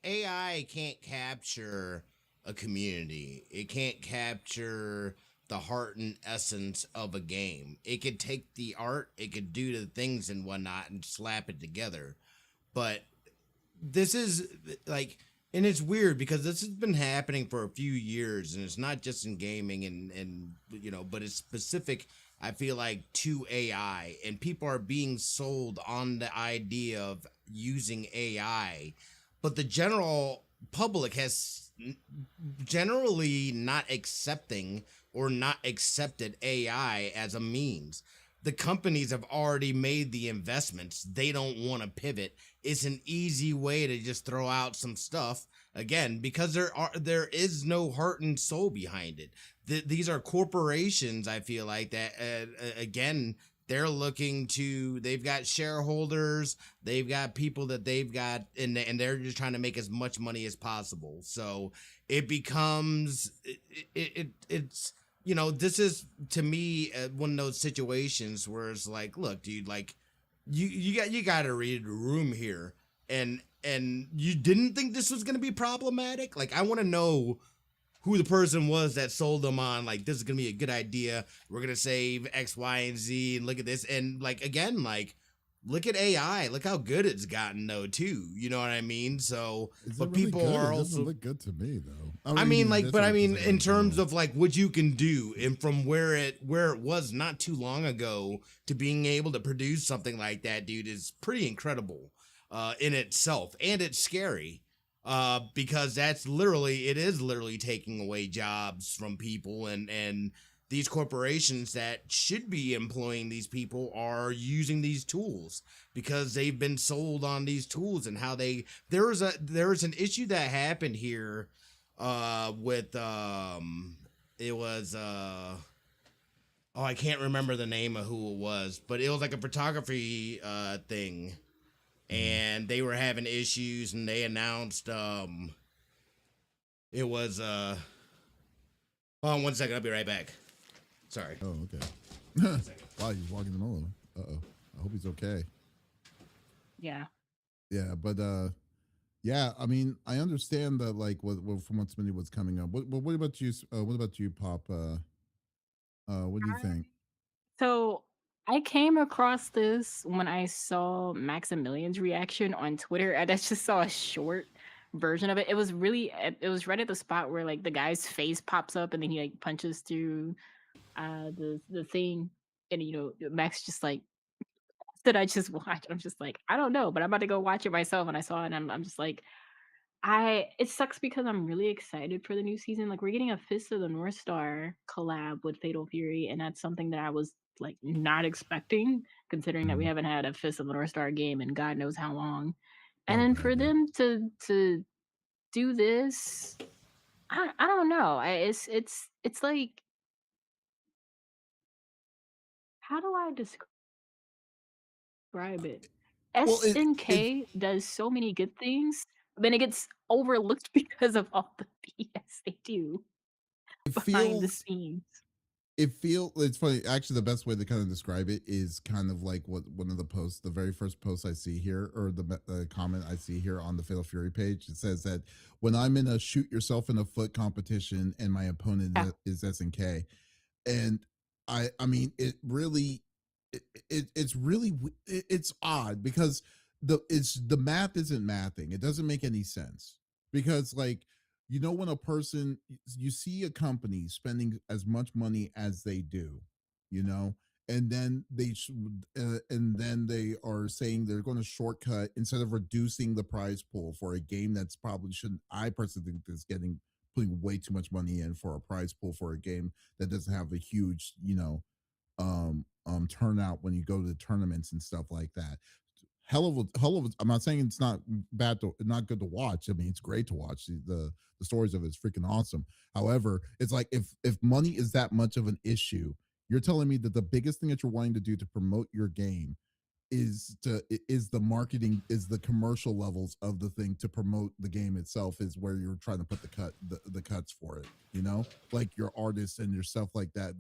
AI can't capture a community. It can't capture the heart and essence of a game. It could take the art, it could do the things and whatnot, and slap it together. But this is like, and it's weird because this has been happening for a few years, and it's not just in gaming and but it's specific, I feel like, to AI, and people are being sold on the idea of using AI, but the general public has generally not accepting or not accepted AI as a means. The companies have already made the investments. They don't want to pivot. It's an easy way to just throw out some stuff again because there is no heart and soul behind it. These are corporations. I feel like that again. They're looking to. They've got shareholders. They've got people that they've got, and they're just trying to make as much money as possible. So it becomes it's this is to me one of those situations where it's like, look, dude, like you got to read the room here, and you didn't think this was gonna be problematic. Like, I want to know who the person was that sold them on, like, this is gonna be a good idea. We're gonna save X, Y, and Z, and look at this, and like again, like, look at AI. Look how good it's gotten, though, too. You know what I mean? So, but Really people good? are It also. doesn't look good to me though. I mean, like, but I mean, in terms of like what you can do, and from where it was not too long ago to being able to produce something like that, dude, is pretty incredible, in itself, and it's scary, because it is literally taking away jobs from people, and these corporations that should be employing these people are using these tools because they've been sold on these tools and how there was an issue that happened here with it was I can't remember the name of who it was, but it was like a photography thing, and they were having issues, and they announced it was hold on one second, I'll be right back. Sorry. Oh, okay. Wow, he's walking them all over. Uh-oh. I hope he's okay. Yeah. Yeah, but yeah, I mean, I understand that, like, from what Smitty was coming up. What about you? What about you, Pop? What do you think? So I came across this when I saw Maximilian's reaction on Twitter, and I just saw a short version of it. It was right at the spot where like the guy's face pops up and then he like punches through the thing, and Max just like that I just watched. I'm just like, I don't know, but I'm about to go watch it myself. And I saw it, and I'm just like, it sucks because I'm really excited for the new season. Like, we're getting a Fist of the North Star collab with Fatal Fury, and that's something that I was like not expecting, considering that we Mhm. haven't had a Fist of the North Star game in God knows how long. And Oh then God, for yeah. them to do this, I don't know. It's like, how do I describe it? Well, it SNK does so many good things, but then it gets overlooked because of all the BS they do it behind the feels scenes. it's funny. Actually, the best way to kind of describe it is kind of like what one of the posts, the very first post I see here, or the comment I see here on the Fatal Fury page. It says that when I'm in a shoot yourself in a foot competition and my opponent Yeah. is SNK, and I mean it really it's really it's odd because the math isn't mathing. It doesn't make any sense because, like, when a person, you see a company spending as much money as they do, you know and then and then they are saying they're going to shortcut instead of reducing the prize pool for a game that's probably shouldn't, I personally think, is getting putting way too much money in for a prize pool for a game that doesn't have a huge, turnout when you go to the tournaments and stuff like that. I'm not saying it's not not good to watch. I mean, it's great to watch. The stories of it's freaking awesome. However, it's like if money is that much of an issue, you're telling me that the biggest thing that you're wanting to do to promote your game is the marketing, is the commercial levels of the thing to promote the game itself, is where you're trying to put the cuts for it, like your artists and your stuff like that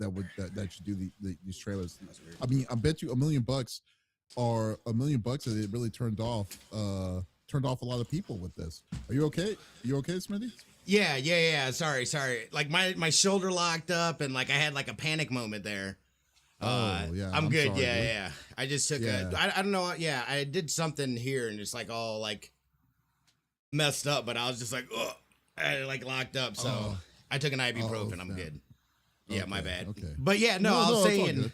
should do these trailers. I mean, I bet you $1 million or $1 million that it really turned off a lot of people with this. Are you okay? You okay, Smitty? Yeah. Sorry. Like my shoulder locked up and like I had like a panic moment there. Yeah. I'm good. Sorry, Yeah. I just took I don't know. Yeah, I did something here and it's like all like messed up, but I was just like, oh, I like locked up. So I took an ibuprofen. I'm good. Yeah, okay, my bad. Okay. But yeah, no, I was it's all saying good.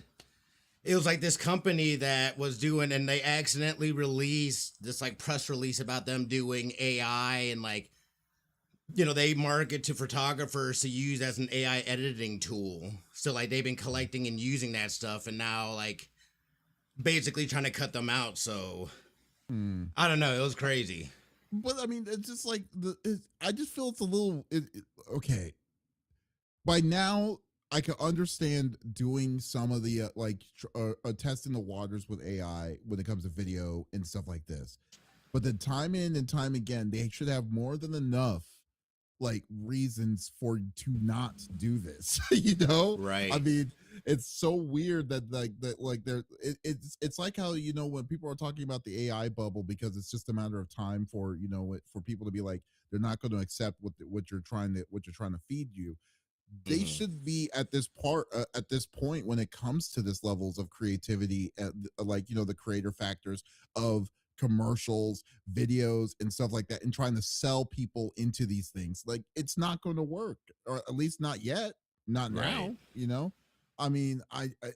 it was like this company that was doing, and they accidentally released this like press release about them doing AI and like, they market to photographers to use as an AI editing tool. So like they've been collecting and using that stuff, and now like basically trying to cut them out. So I don't know. It was crazy. But I mean, it's just like I just feel it's a little okay. By now, I can understand doing some of the testing the waters with AI when it comes to video and stuff like this. But the time in and time again, they should have more than enough like reasons for to not do this. Right. I mean, it's so weird that it's like how when people are talking about the AI bubble, because it's just a matter of time for for people to be like, they're not going to accept what you're trying to feed you. They should be at this point when it comes to this levels of creativity, the creator factors of commercials, videos, and stuff like that, and trying to sell people into these things. Like, it's not going to work, or at least not yet, not Right. now. I mean,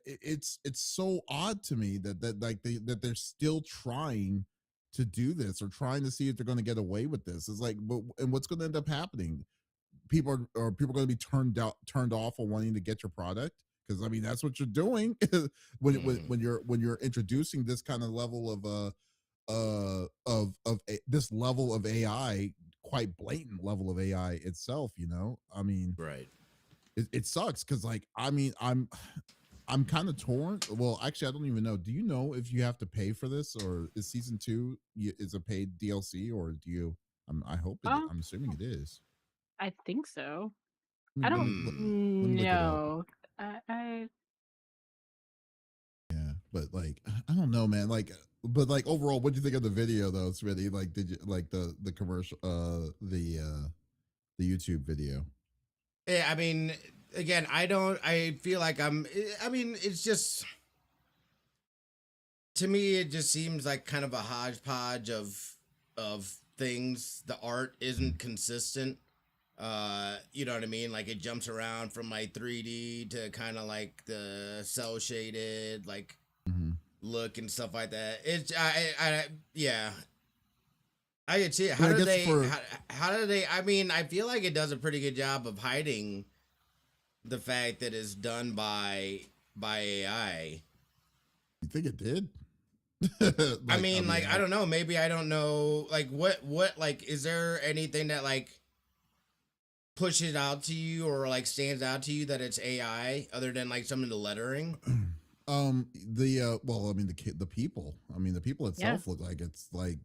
it's so odd to me that they're still trying to do this, or trying to see if they're going to get away with this. It's like, and what's going to end up happening? People going to be turned off on wanting to get your product, because I mean, that's what you're doing when you're introducing this kind of level of this level of AI, quite blatant level of AI itself. I mean, Right. it sucks, because like, I mean, I'm kind of torn. Well, actually, I don't even know. Do you know if you have to pay for this, or is season 2 is a paid DLC, or do you? I hope I'm assuming it is. I think so. I Let don't me let me look it up. know. I Yeah, but like, I don't know, man. Like, but like, overall, what do you think of the video though? It's really like, did you like the commercial, the YouTube video? Yeah, I mean, again, I feel like I mean, it's just, to me, it just seems like kind of a hodgepodge of things. The art isn't consistent. You know what I mean? Like, it jumps around from like 3D to kind of like the cell shaded like Mm-hmm. look and stuff like that. It's yeah. I could see it. I guess How do they? I mean, I feel like it does a pretty good job of hiding the fact that it's done by AI. You think it did? I mean, I don't know. Maybe I don't know. Like, what, like, is there anything that, like, pushes out to you or, like, stands out to you that it's AI other than, like, some of the lettering? Well, I mean, the people. I mean, the people itself look like it's like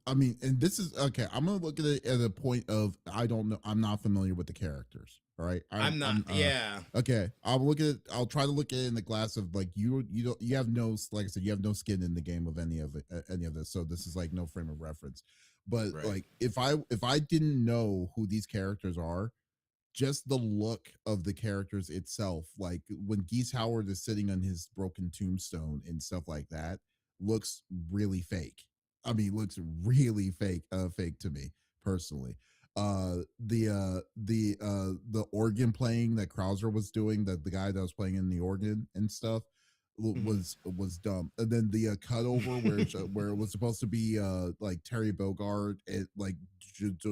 I mean, and this is okay. I'm gonna look at it at a point of, I don't know. I'm not familiar with the characters. All right, I'm not. Yeah. Okay, I'll try to look at it in the glass of like, you have no, like I said, you have no skin in the game of any of it, any of this. So this is like no frame of reference. But Right. like, if I didn't know who these characters are, just the look of the characters itself, like when Geese Howard is sitting on his broken tombstone and stuff like that, looks really fake. I mean, looks really fake to me personally. The organ playing that Krauser was doing, that the guy that was playing in the organ and stuff, was dumb. And then the cut over where where it was supposed to be like Terry Bogard, it like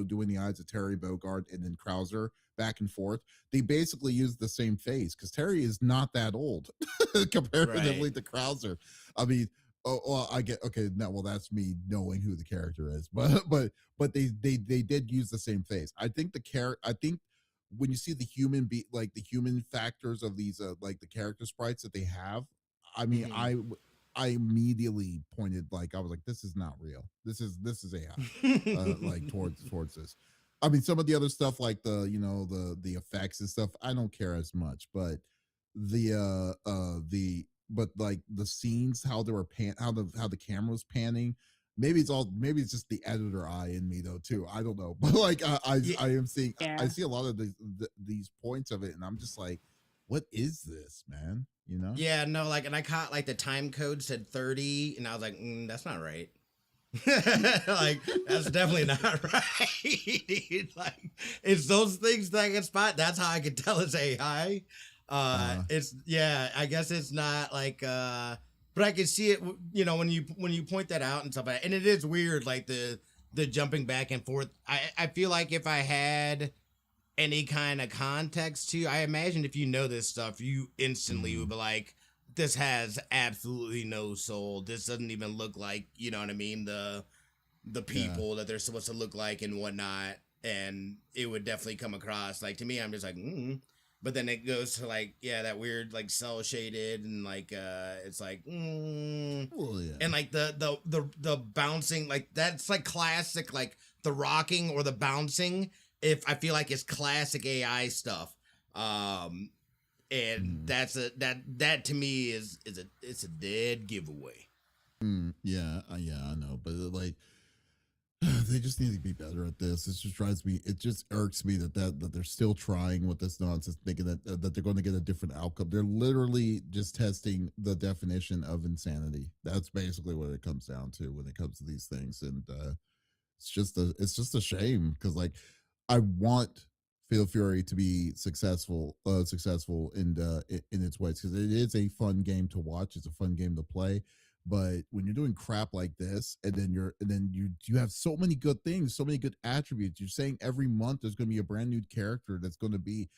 doing the eyes of Terry Bogard and then Krauser back and forth. They basically use the same face because Terry is not that old comparatively to Krauser. I mean, oh, well, I get okay. Now, well, that's me knowing who the character is, but they did use the same face. I think I think when you see the like the human factors of these like the character sprites that they have, I mean, I immediately pointed like I was like, this is not real. This is AI. Like towards this. I mean, some of the other stuff like the effects and stuff, I don't care as much, but but like the scenes, how they were how the camera was panning. Maybe it's just the editor eye in me though too. I don't know, but like I am seeing I see a lot of these points of it, and I'm just like, what is this, man? You know? Yeah, no, like, and I caught like the time code said 30, and I was like, that's not right. Like, that's definitely not right. Like, it's those things that I can spot. That's how I can tell it's AI. It's I guess it's not like but I can see it, you know, when you point that out and stuff like that. And it is weird, like the jumping back and forth. I feel like if I had any kind of context to, I imagine if you know this stuff, you instantly would be like, this has absolutely no soul. This doesn't even look like, you know what I mean, the people that they're supposed to look like and whatnot. And it would definitely come across like, to me, I'm just like, but then it goes to like, that weird like cell shaded and like it's like and like the bouncing, like that's like classic, like the rocking or the bouncing. If I feel like it's classic AI stuff, and that's that to me is a dead giveaway. Yeah, I know, but like they just need to be better at this. It just irks me that they're still trying with this nonsense, thinking that they're going to get a different outcome. They're literally just testing the definition of insanity. That's basically what it comes down to when it comes to these things, and it's just a shame because like I want Fatal Fury to be successful in its ways because it is a fun game to watch. It's a fun game to play. But when you're doing crap like this, and then you have so many good things, so many good attributes. You're saying every month there's going to be a brand new character that's going to be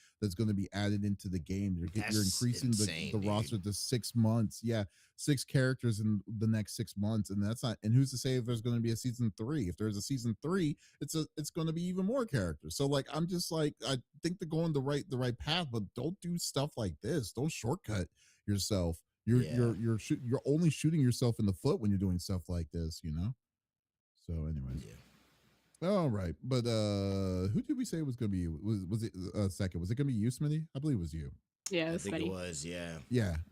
added into the game. You're increasing the roster to 6 months. Yeah, 6 characters in the next 6 months, and that's not. And who's to say if there's going to be a season 3? If there's a season 3, it's going to be even more characters. So like, I'm just like, I think they're going the right path, but don't do stuff like this. Don't shortcut yourself. You're only shooting yourself in the foot when you're doing stuff like this, you know. So, anyways, all right. But who did we say was going to be? Was it second? Was it going to be you, Smitty? I believe it was you. Yeah, I think it was. Yeah.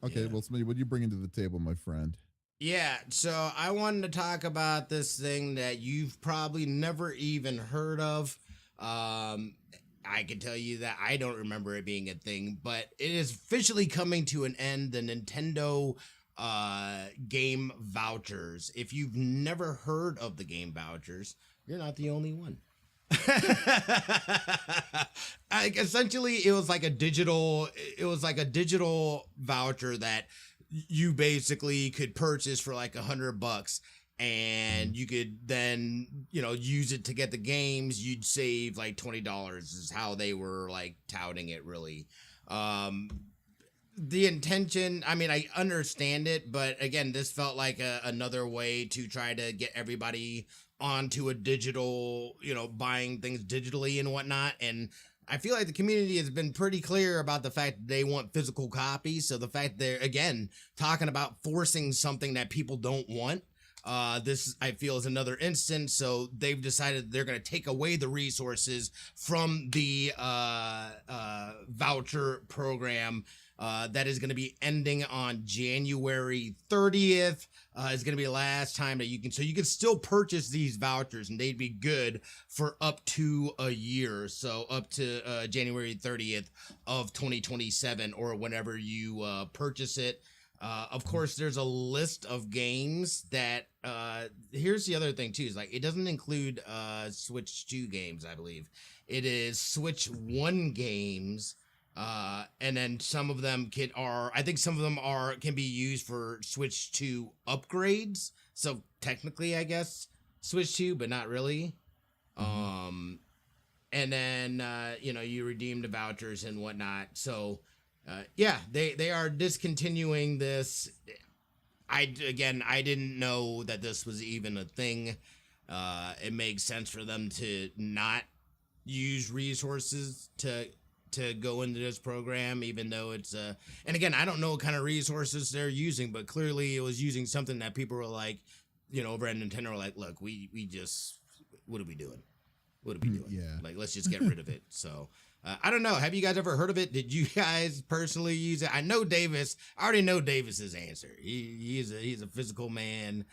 Okay. Yeah. Well, Smitty, what do you bring into the table, my friend? Yeah. So I wanted to talk about this thing that you've probably never even heard of. I can tell you that I don't remember it being a thing, but it is officially coming to an end. The Nintendo game vouchers. If you've never heard of the game vouchers, you're not the only one. Essentially, it was like a digital voucher that you basically could purchase for like $100. And you could then, use it to get the games. You'd save like $20 is how they were like touting it, really. The intention, I mean, I understand it, but again, this felt like another way to try to get everybody onto a digital, buying things digitally and whatnot. And I feel like the community has been pretty clear about the fact that they want physical copies. So the fact they're, again, talking about forcing something that people don't want. This, I feel, is another instance. So they've decided they're going to take away the resources from the voucher program that is going to be ending on January 30th. Is going to be the last time that you can still purchase these vouchers, and they'd be good for up to a year. So up to January 30th of 2027 or whenever you purchase it. Of course, there's a list of games that, here's the other thing too, is like, it doesn't include, Switch 2 games, I believe. It is Switch 1 games, and then some of them can be used for Switch 2 upgrades. So technically, I guess, Switch 2, but not really. And then you redeem the vouchers and whatnot. So yeah, they are discontinuing this. I didn't know that this was even a thing. It makes sense for them to not use resources to go into this program, even though it's and again, I don't know what kind of resources they're using, but clearly it was using something that people were like, over at Nintendo were like, look, we just, what are we doing? What are we doing? Yeah. Like, let's just get rid of it. So I don't know. Have you guys ever heard of it? Did you guys personally use it? I know Davis. I already know Davis's answer. He's a physical man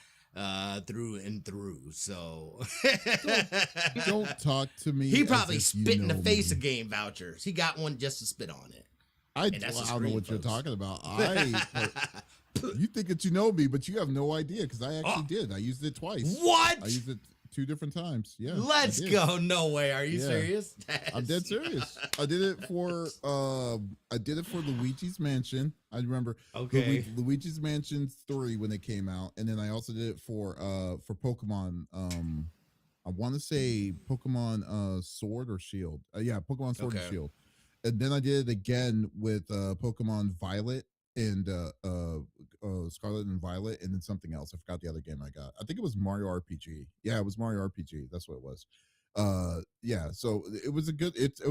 through and through. So don't talk to me. He probably as if you spit in the know face me. of game vouchers. He got one just to spit on it. I don't know what you're talking about. You think that you know me, but you have no idea because I actually did. I used it twice. What? I used it 2 different times. Yeah. Let's go. No way. Are you serious? I'm dead serious. I did it for Luigi's Mansion. I remember Luigi's Mansion 3 when it came out, and then I also did it for Pokemon. I want to say Pokemon Sword or Shield. Pokemon Sword and Shield. And then I did it again with Pokemon Violet and Scarlet and Violet, and then something else. I forgot the other game I got. I think it was Mario RPG. Yeah, it was Mario RPG. That's what it was. So it was a good. It's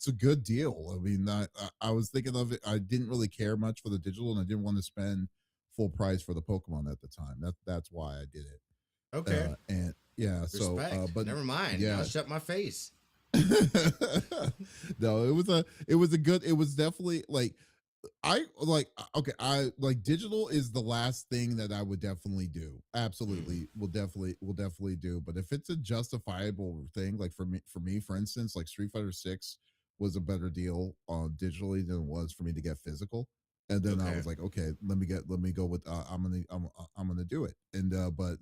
a good deal. I mean, I was thinking of it. I didn't really care much for the digital, and I didn't want to spend full price for the Pokemon at the time. That's why I did it. Okay. And yeah. Respect. So, but never mind. Yeah. I'll shut my face. No, it was definitely digital is the last thing that I would definitely do. Absolutely. Will definitely do. But if it's a justifiable thing, like for me, for instance, like Street Fighter 6 was a better deal digitally than it was for me to get physical. And then I was like, okay, let me go with I'm gonna do it. And but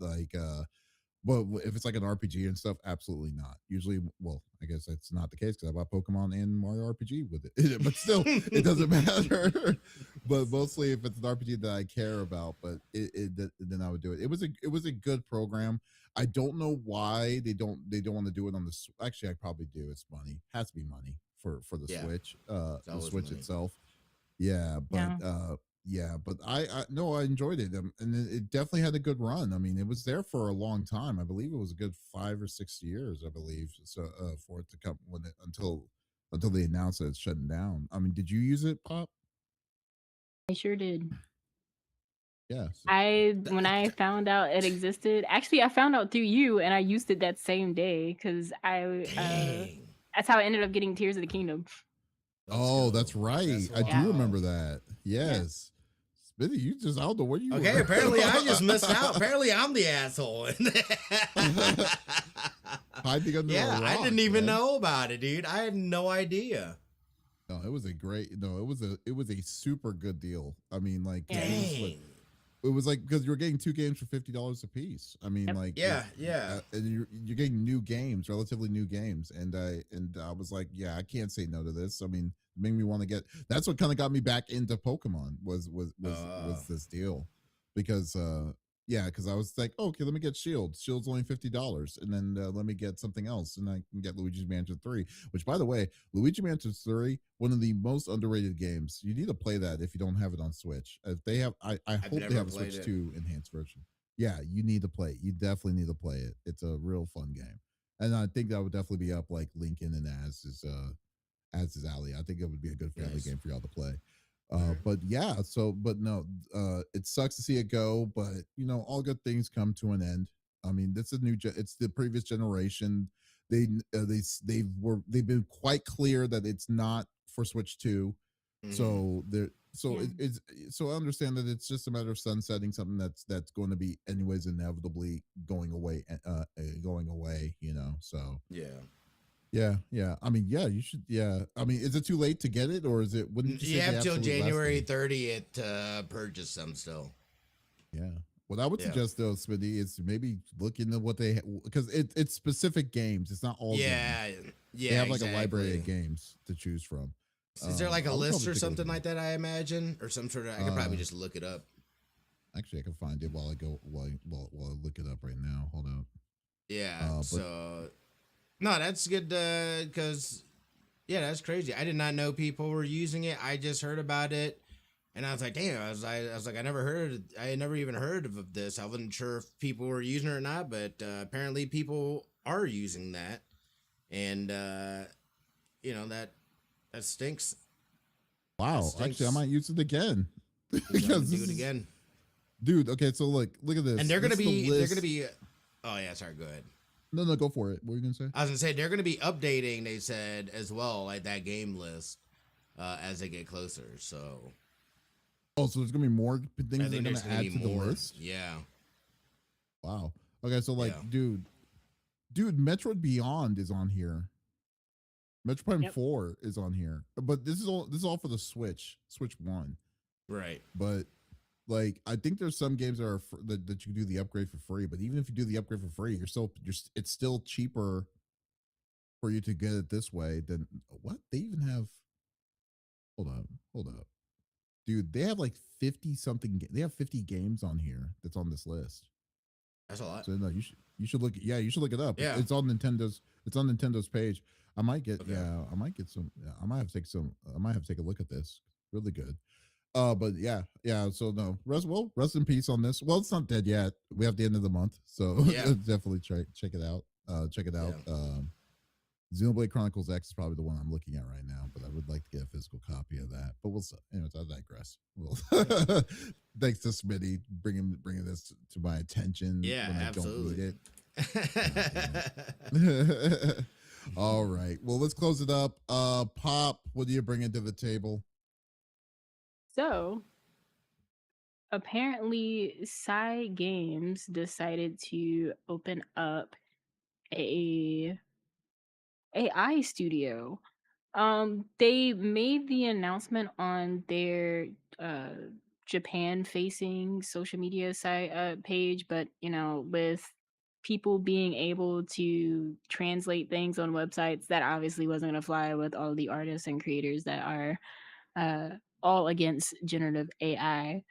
if it's like an RPG and stuff, absolutely not. Usually, well, I guess that's not the case because I bought Pokemon and Mario RPG with it. But still, it doesn't matter. But mostly, if it's an RPG that I care about, but then I would do it. It was a good program. I don't know why they don't want to do it on the. Actually, I probably do. It's money. Has to be money for the Switch. The Switch money itself. Yeah, but I no, I enjoyed it, and it definitely had a good run. I mean, it was there for a long time. I believe it was a good 5 or 6 years. I believe so for it to come until they announced that it's shutting down. I mean, did you use it, Pop? I sure did. Yeah. When I found out it existed, actually, I found out through you, and I used it that same day because that's how I ended up getting Tears of the Kingdom. That's right. I do remember that. Yes. Yeah. Smitty, you just, I don't know where you were. Okay, apparently I just missed out. Apparently I'm the asshole. Hiding under a rock, I didn't even know about it, dude. I had no idea. No, it was a super good deal. I mean, like, it was like because you're getting 2 games for $50 a piece. I mean, like, and you're getting new games, relatively new games, and I was like, yeah, I can't say no to this. I mean, it made me want to get. That's what kind of got me back into Pokemon was this deal, because because I was like, okay, let me get Shield. Shield's only $50, and then let me get something else, and I can get Luigi's Mansion 3. Which, by the way, Luigi Mansion 3, one of the most underrated games. You need to play that if you don't have it on Switch. If they have, I hope they have a Switch 2 enhanced version. Yeah, you need to play it. You definitely need to play it. It's a real fun game, and I think that would definitely be up like Lincoln and Az's alley. I think it would be a good family game for y'all to play. But yeah, it sucks to see it go, but all good things come to an end. I mean, it's it's the previous generation. They've been quite clear that it's not for Switch 2. So I understand that it's just a matter of sunsetting something that's going to be anyways inevitably going away, so yeah. I mean, you should. Yeah. I mean, is it too late to get it, or is it? Wouldn't you have till January 30th to purchase them still? Yeah. What I would suggest though, Smitty, is maybe look into what they because it's specific games. It's not all. Games. They have like a library of games to choose from. Is there like a list or something like that? I imagine, or some sort of. I could probably just look it up. Actually, I can find it while I look it up right now. Hold on. Yeah. No, that's good because yeah, that's crazy. I did not know people were using it. I just heard about it, and I was like, damn. I was like, I never heard. I had never even heard of this. I wasn't sure if people were using it or not, but apparently people are using that, and that stinks. That Wow. Actually, I stinks. might use it again You got to because do this it is, again. dude. Okay, so look at And this. they're This gonna is the be. They're gonna list. be. Oh yeah, sorry. Go ahead. No, no, go for it. What were you gonna say? I was gonna say they're gonna be updating. They said as well, like that game list, as they get closer. So Oh, so there's gonna be more I things they're think gonna there's gonna add be to the more. list. Yeah, Wow. Okay, so like, yeah. dude, Metroid Beyond is on here. Metroid Prime Yep. 4 is on here, but this is all for the Switch One. Right. But like, I think there's some games that are that you can do the upgrade for free. But even if you do the upgrade for free, it's still cheaper for you to get it this way than what they even have. Hold up, dude. They have like 50 something. They have 50 games on here that's on this list. That's a lot. So no, you should look. Yeah, you should look it up. Yeah. It's on Nintendo's. It's on Nintendo's page. I might get. Okay. Yeah, I might get some. Yeah, I might have to take some. I might have to take a look at this. Really good. But yeah. So no, rest in peace on this. Well, it's not dead yet. We have the end of the month, so Yeah. definitely check it out. Check it out. Yeah. Xenoblade Chronicles X is probably the one I'm looking at right now, but I would like to get a physical copy of that. But we'll see. Anyways, I digress. Well, thanks to Smitty bringing this to my attention Yeah. when I Absolutely. don't need it. All right. Well, let's close it up. Pop, what do you bring into the table? So apparently, Psy Games decided to open up a AI studio. They made the announcement on their uh Japan facing social media site page, but with people being able to translate things on websites, that obviously wasn't going to fly with all the artists and creators that are uh all against generative AI.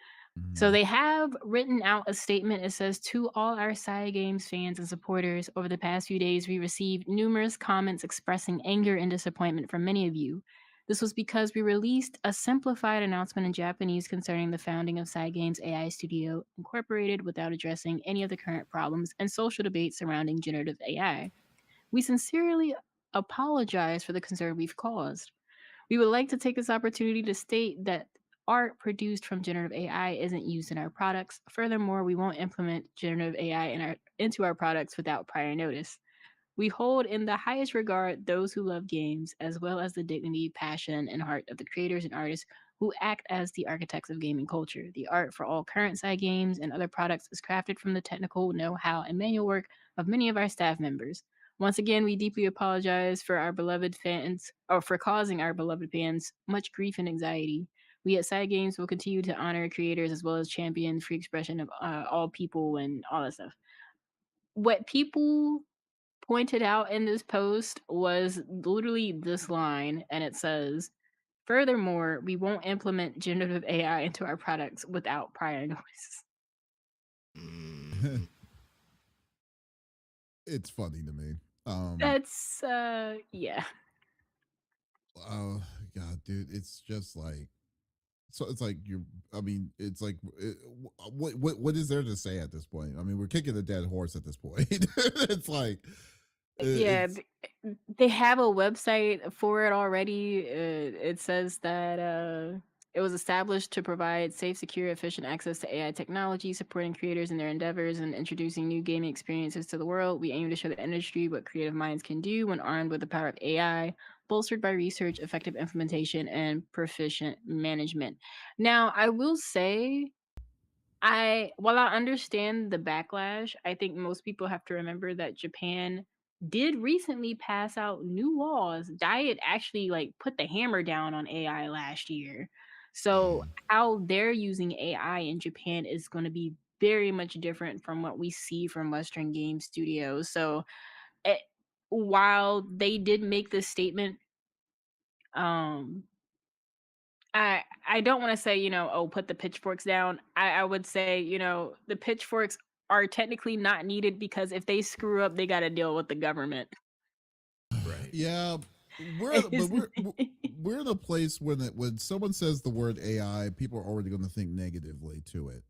So Mhm. they have written out a statement. It says, to all our Side Games fans and supporters, over the past few days, we received numerous comments expressing anger and disappointment from many of you. This was because we released a simplified announcement in Japanese concerning the founding of Side Games AI Studio Incorporated without addressing any of the current problems and social debates surrounding generative AI. We sincerely apologize for the concern we've caused. We would like to take this opportunity to state that art produced from generative AI isn't used in our products. Furthermore, we won't implement generative AI into our products without prior notice. We hold in the highest regard those who love games, as well as the dignity, passion, and heart of the creators and artists who act as the architects of gaming culture. The art for all current side games and other products is crafted from the technical know how and manual work of many of our staff members. Once again, we deeply apologize for our beloved fans, or for causing our beloved fans much grief and anxiety. We at Side Games will continue to honor creators as well as champion free expression of all people and all that stuff. What people pointed out in this post was literally this line, and it says, furthermore, we won't implement generative AI into our products without prior notice. Mm. It's funny to me. That's, yeah. Oh God, dude, it's just like, so it's like you. I mean, it's like what is there to say at this point? I mean, we're kicking a dead horse at this point. It's like Yeah, it's they have a website for it already. It says that it was established to provide safe, secure, efficient access to AI technology, supporting creators in their endeavors and introducing new gaming experiences to the world. We aim to show the industry what creative minds can do when armed with the power of AI, bolstered by research, effective implementation, and proficient management. Now, I will say, while I understand the backlash, I think most people have to remember that Japan did recently pass out new laws. Diet actually like put the hammer down on AI last year. So Mm. how they're using AI in Japan is going to be very much different from what we see from Western game studios. So it, while they did make this statement, um I don't want to say, oh, put the pitchforks down. I would say, the pitchforks are technically not needed because if they screw up, they got to deal with the government. Yeah, but It's- we're in a place when someone says the word AI, people are already going to think negatively to it.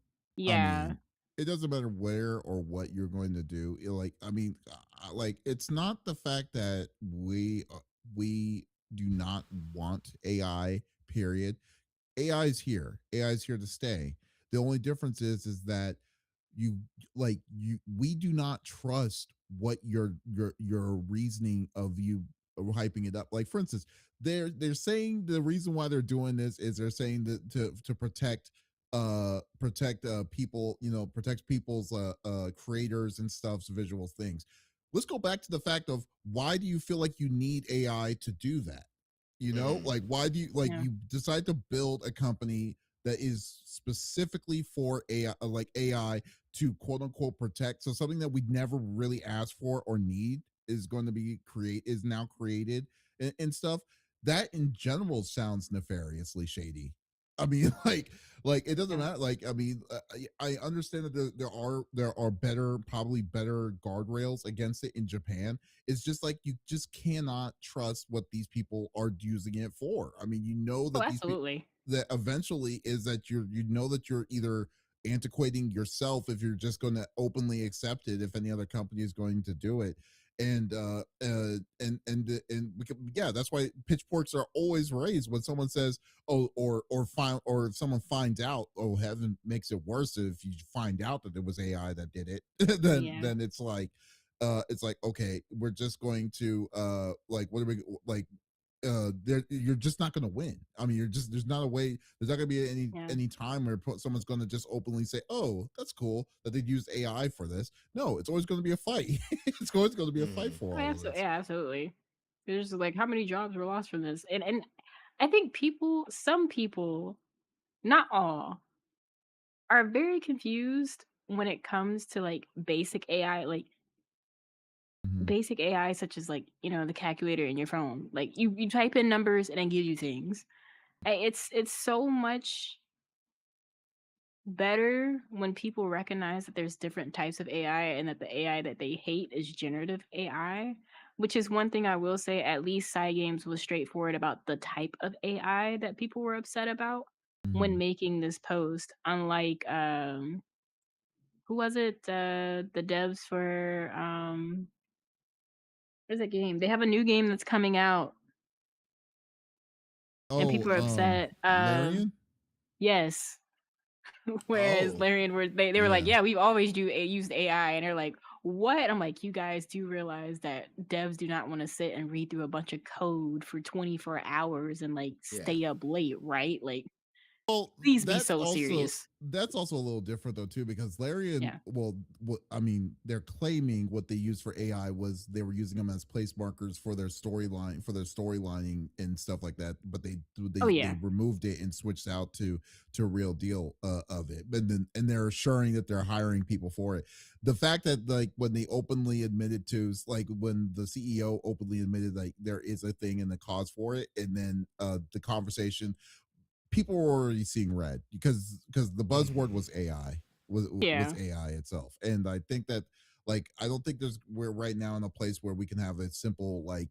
I yeah. mean, it doesn't matter where or what you're going to do. Like, I mean, like it's not the fact that we do not want AI. Period. AI is here. AI is here to stay. The only difference is that you you we do not trust what your reasoning of you hyping it up. Like for instance, they're saying the reason why they're doing this is they're saying that to protect people, protect people's creators and stuff's visual things. Let's go back to the fact of why do you feel like you need AI to do that? Mhm. Like why do you Yeah. you decide to build a company that is specifically for AI, like AI to quote unquote protect. So something that we never really asked for or need is going to be is now created and stuff. That in general sounds nefariously shady. I mean, like it doesn't Yeah. matter. Like, I mean, I understand that there are better, probably better guardrails against it in Japan. It's just like you just cannot trust what these people are using it for. I mean, Oh, that these people absolutely. that eventually is that that you're either antiquating yourself if you're just going to openly accept it if any other company is going to do it. Yeah, that's why pitchforks are always raised when someone says, oh, or if someone finds out, oh, heaven makes it worse if you find out that it was AI that did it. Yeah. Then it's like, okay, we're just going to like, what are we like, there you're just not going to win. I mean, you're just there's not a way. There's not going to be Yeah. any time where someone's going to just openly say, "Oh, that's cool that they'd used AI for this." No, it's always going to be a fight. It's always going to be a fight Mhm. for Oh, all of absolutely. this. Yeah, absolutely. There's like how many jobs were lost from this, and I think some people, not all, are very confused when it comes to like basic AI, like Mhm. basic AI, such as like the calculator in your phone. Like you type in numbers and it gives you things. It's so much better when people recognize that there's different types of AI and that the AI that they hate is generative AI, which is one thing I will say. At least Side Games was straightforward about the type of AI that people were upset about when Mhm. making this post. Unlike who was it? The devs for what's that game? They have a new game that's coming out and Oh, people are upset. Larian. Yes. Whereas Oh. Larian they were like, Yeah. yeah, we've always used AI, and they're like, what? I'm like, you guys do realize that devs do not want to sit and read through a bunch of code for 24 hours and like Yeah. stay up late, right? Like, Well, please be so serious. that's also a little different though too, because Larian, Yeah. well, what I mean, they're claiming what they used for AI was they were using them as place markers for their storyline, for their storylining and stuff like that. But Oh they yeah. removed it and switched out to a real deal of it. But then and they're assuring that they're hiring people for it. The fact that like when they openly admitted to, like when the CEO openly admitted like there is a thing and the cause for it, and then the conversation, people were already seeing red because the buzzword was AI, was Yeah. AI itself. And I think that like I don't think we're right now in a place where we can have a simple like,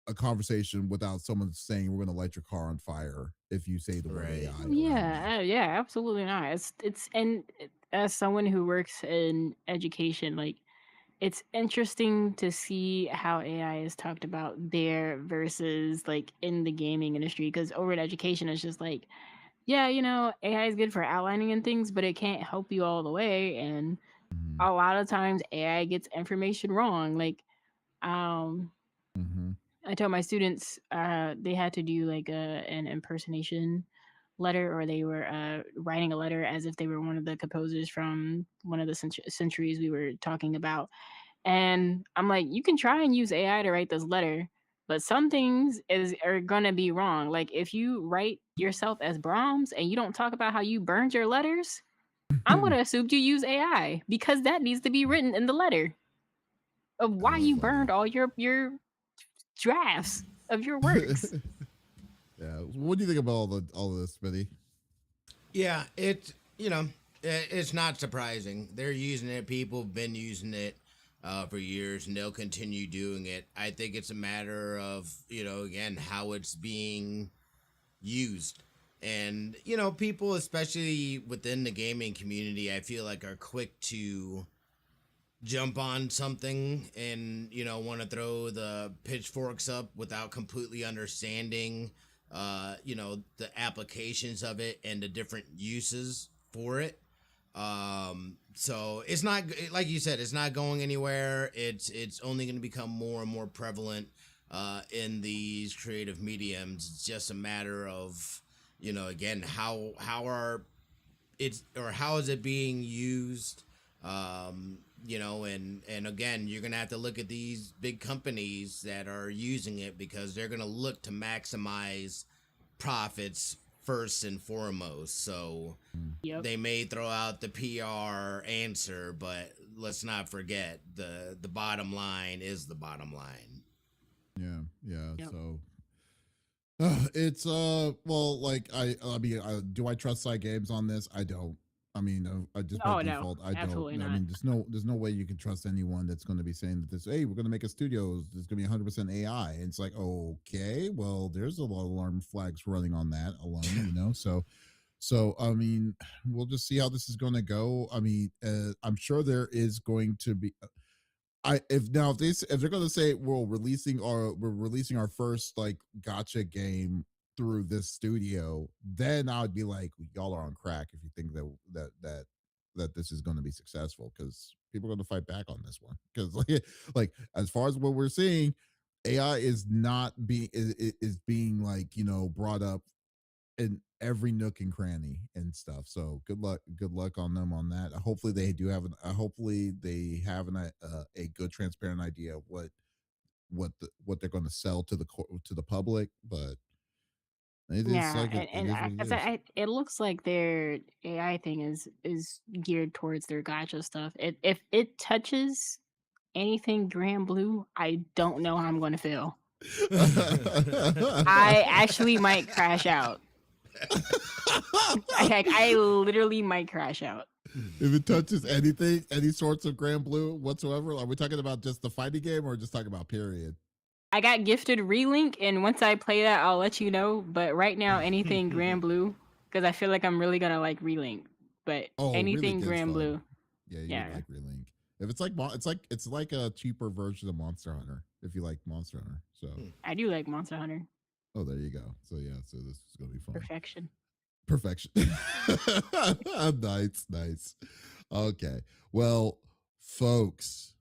a conversation without someone saying we're going to light your car on fire if you say the word Right. AI around me. Yeah, yeah, absolutely not. As someone who works in education, like it's interesting to see how AI is talked about there versus like in the gaming industry. Because over in education, it's just like, yeah, AI is good for outlining and things, but it can't help you all the way. And Hmm. a lot of times AI gets information wrong. Like, um, Hmm. I tell my students they had to do like an impersonation letter, or they were writing a letter as if they were one of the composers from one of the centuries we were talking about. And I'm like, you can try and use AI to write this letter, but some things are gonna be wrong. Like if you write yourself as Brahms and you don't talk about how you burned your letters, I'm gonna assume you use AI because that needs to be written in the letter of why That's you Mhm. burned funny. all your drafts of your works. Yeah. What do you think about all of this, Smitty? Yeah, it's it's not surprising. They're using it. People have been using it. for years, and they'll continue doing it. I think it's a matter of, again, how it's being used. And, people, especially within the gaming community, I feel like are quick to jump on something and, want to throw the pitchforks up without completely understanding, the applications of it and the different uses for it. So it's not, like you said, it's not going anywhere. It's only going to become more and more prevalent in these creative mediums. It's just a matter of, again, how is it being used? And again, you're gonna have to look at these big companies that are using it, because they're gonna look to maximize profits first and foremost. So Yep. they may throw out the PR answer, but let's not forget the bottom line is the bottom line. Yeah. Yep. So it's well, like I mean, do I trust side games on this? I don't. I mean, just by Oh no, default, I don't. absolutely I not. mean, there's no way you can trust anyone that's going to be saying that this. Hey, we're going to make a studio. There's going to be 100% AI. And it's like, okay, well, there's a lot of alarm flags running on that alone. So I mean, we'll just see how this is going to go. I mean, I'm sure there is going to be. If they're gonna say we're releasing our first like gotcha game through this studio, then I would be like, y'all are on crack if you think that this is going to be successful, because people are going to fight back on this one, because like as far as what we're seeing, AI is not being is being like brought up in every nook and cranny and stuff. So good luck on them on that. Hopefully they do have hopefully they have a good transparent idea of what they're going to sell to the public. But it is Yeah, like it and is what it is. it looks like their AI thing is geared towards their gotcha stuff. If it touches anything Grand Blue, I don't know how I'm going to feel. I actually might crash out. I literally might crash out. If it touches anything, any sorts of Grand Blue whatsoever, are we talking about just the fighting game or just talking about period? I got gifted Relink, and once I play that, I'll let you know. But right now, anything Grand Blue, because I feel like I'm really gonna like Relink. But anything Relink is Grand fun. Blue, Yeah, you yeah. would like Relink. If it's like a cheaper version of Monster Hunter. If you like Monster Hunter, so I do like Monster Hunter. oh, there you go. So yeah, so this is gonna be fun. Perfection. Nice. Okay. Well, folks,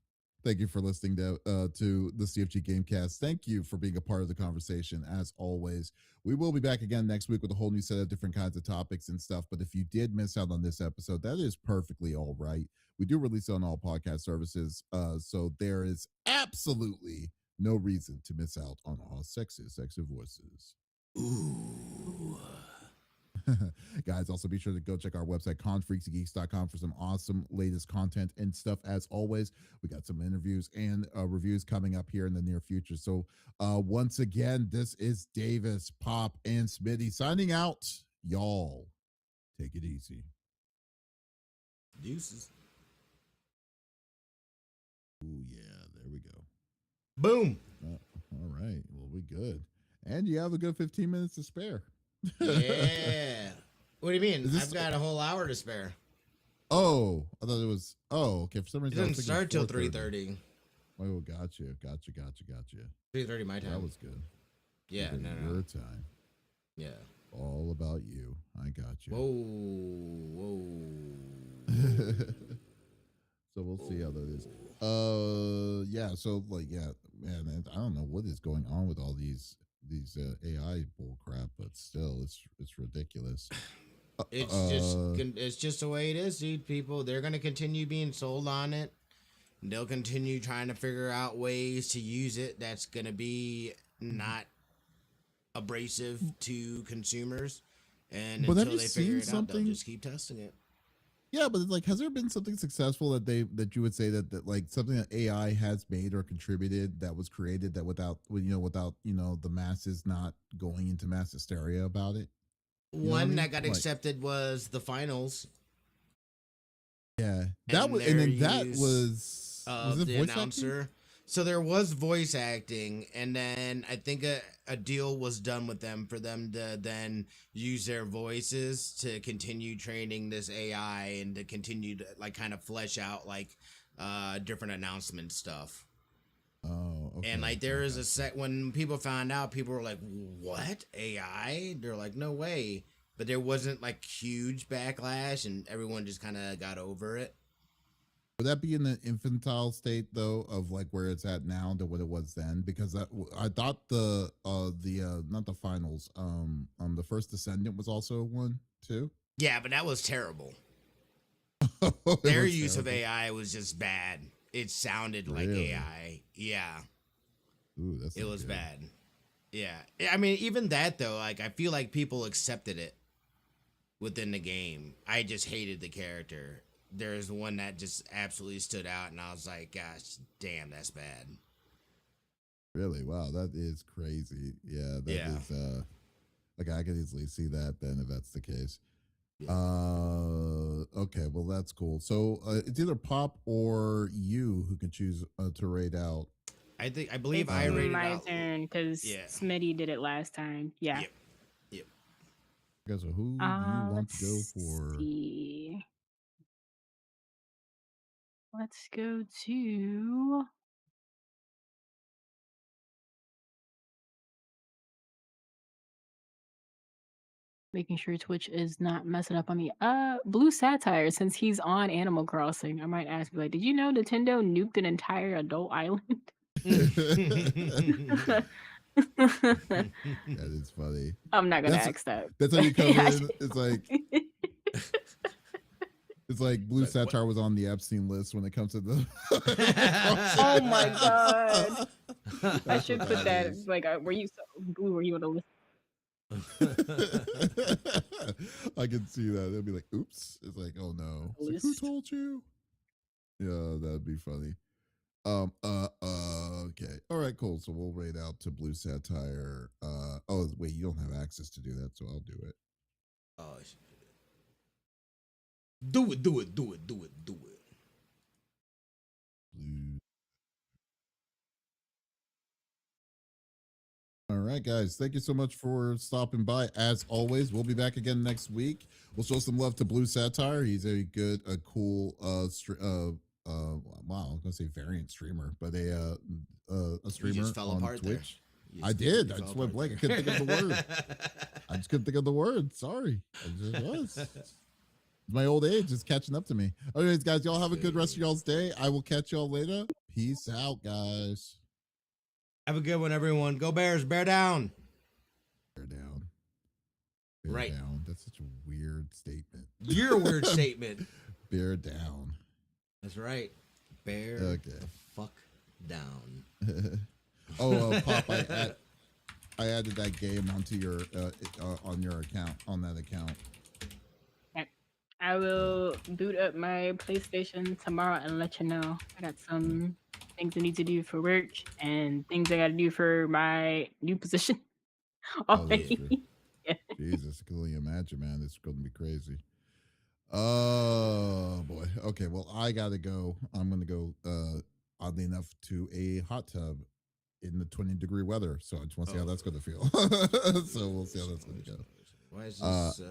thank you for listening to the CFG Gamecast. Thank you for being a part of the conversation. As always, we will be back again next week with a whole new set of different kinds of topics and stuff. But if you did miss out on this episode, that is perfectly all right. We do release it on all podcast services, so there is absolutely no reason to miss out on all sexy voices. Ooh. Guys, also be sure to go check our website, confreaksgeeks.com, for some awesome latest content and stuff. As always, we got some interviews and reviews coming up here in the near future. So once again, this is Davis, Pop, and Smitty signing out. Y'all, take it easy. Deuces. Ooh, yeah, there we go. Boom. All right. Well, we good. And you have a good 15 minutes to spare. Yeah. What do you mean? I've got a whole hour to spare. Oh, I thought it was. Oh, okay. For some reason, It doesn't start till 3:30. Oh, gotcha. 3:30 my time. That was good. Yeah, no. Your time. Yeah. All about you. I got you. Whoa. So we'll see how that is. Yeah. So like, yeah, man. I don't know what is going on with all these AI bull crap, but still, it's ridiculous. It's just the way it is, dude. People, they're gonna continue being sold on it. They'll continue trying to figure out ways to use it that's gonna be not abrasive to consumers. And but until they figure it out, they'll just keep testing it. Yeah, but it's like, has there been something successful that you would say that like something that AI has made or contributed that was created that without the masses not going into mass hysteria about it? One that got accepted was the finals. Yeah, that was, and then that was Was it the voice announcer. acting? So there was voice acting, and then I think a deal was done with them for them to then use their voices to continue training this AI and to continue to like kind of flesh out like different announcement stuff. Oh, okay. And like there is a set when people found out, people were like, "What AI?" They're like, "No way!" But there wasn't like huge backlash, and everyone just kind of got over it. Would that be in the infantile state though, of like where it's at now to what it was then? Because I thought the not the finals, the first Descendant was also one too. Yeah, but that was terrible. It Their was use of terrible. AI was just bad. It sounded like Really? AI. Yeah, Ooh, that's it not was good. bad. Yeah, I mean, even that though, like I feel like people accepted it within the game. I just hated the character. There's one that just absolutely stood out, and I was like, "Gosh, damn, that's bad." Really? Wow, that is crazy. Yeah, that Yeah. is. Like I could easily see that then if that's the case. Yeah. Okay, well that's cool. So it's either Pop or you who can choose to rate out. I believe It's I rated my out. turn because Yeah. Smitty did it last time. Yeah. Yep. Yep. Okay, so who do you want to go Let's for? see. Let's go to making sure Twitch is not messing up on me. Blue Satire, since he's on Animal Crossing, I might ask you like, did you know Nintendo nuked an entire adult island? That is funny. I'm not gonna ask that. That's how you come Yeah. in. It's like Blue Like, what? Satire was on the Epstein list when it comes to the. Oh my god! I should what put that is. like, were you so blue? Were you on the list? I can see that. They'll be like, "Oops!" It's like, "Oh no!" It's like, who List. told you? Yeah, that'd be funny. Okay. All right, cool. So we'll rate out to Blue Satire. Oh wait, you don't have access to do that, so I'll do it. Oh, do it. Blue. All right, guys. Thank you so much for stopping by. As always, we'll be back again next week. We'll show some love to Blue Satire. He's a cool wow, I was gonna say variant streamer, but a streamer just fell on apart Twitch. there. I did. I just went blank. I couldn't think of the word. I just couldn't think of the word. Sorry. I just was. My old age is catching up to me. Anyways, guys, y'all have a good rest of y'all's day. I will catch y'all later. Peace out, guys. Have a good one, everyone. Go Bears. Bear down. Bear down. Bear Right. down. That's such a weird statement. You're a weird statement. Bear down. That's right. Bear Okay. the fuck down. Pop, I added that game onto your on your account, on that account. I will boot up my PlayStation tomorrow and let you know. I got some things I need to do for work and things I got to do for my new position. Already. Yeah. Jesus, I can only imagine, man. This is going to be crazy. Oh boy. Okay, well, I gotta go. I'm gonna go oddly enough to a hot tub in the 20-degree weather. So I just want to see how that's gonna feel. So we'll see how that's gonna go. Why is this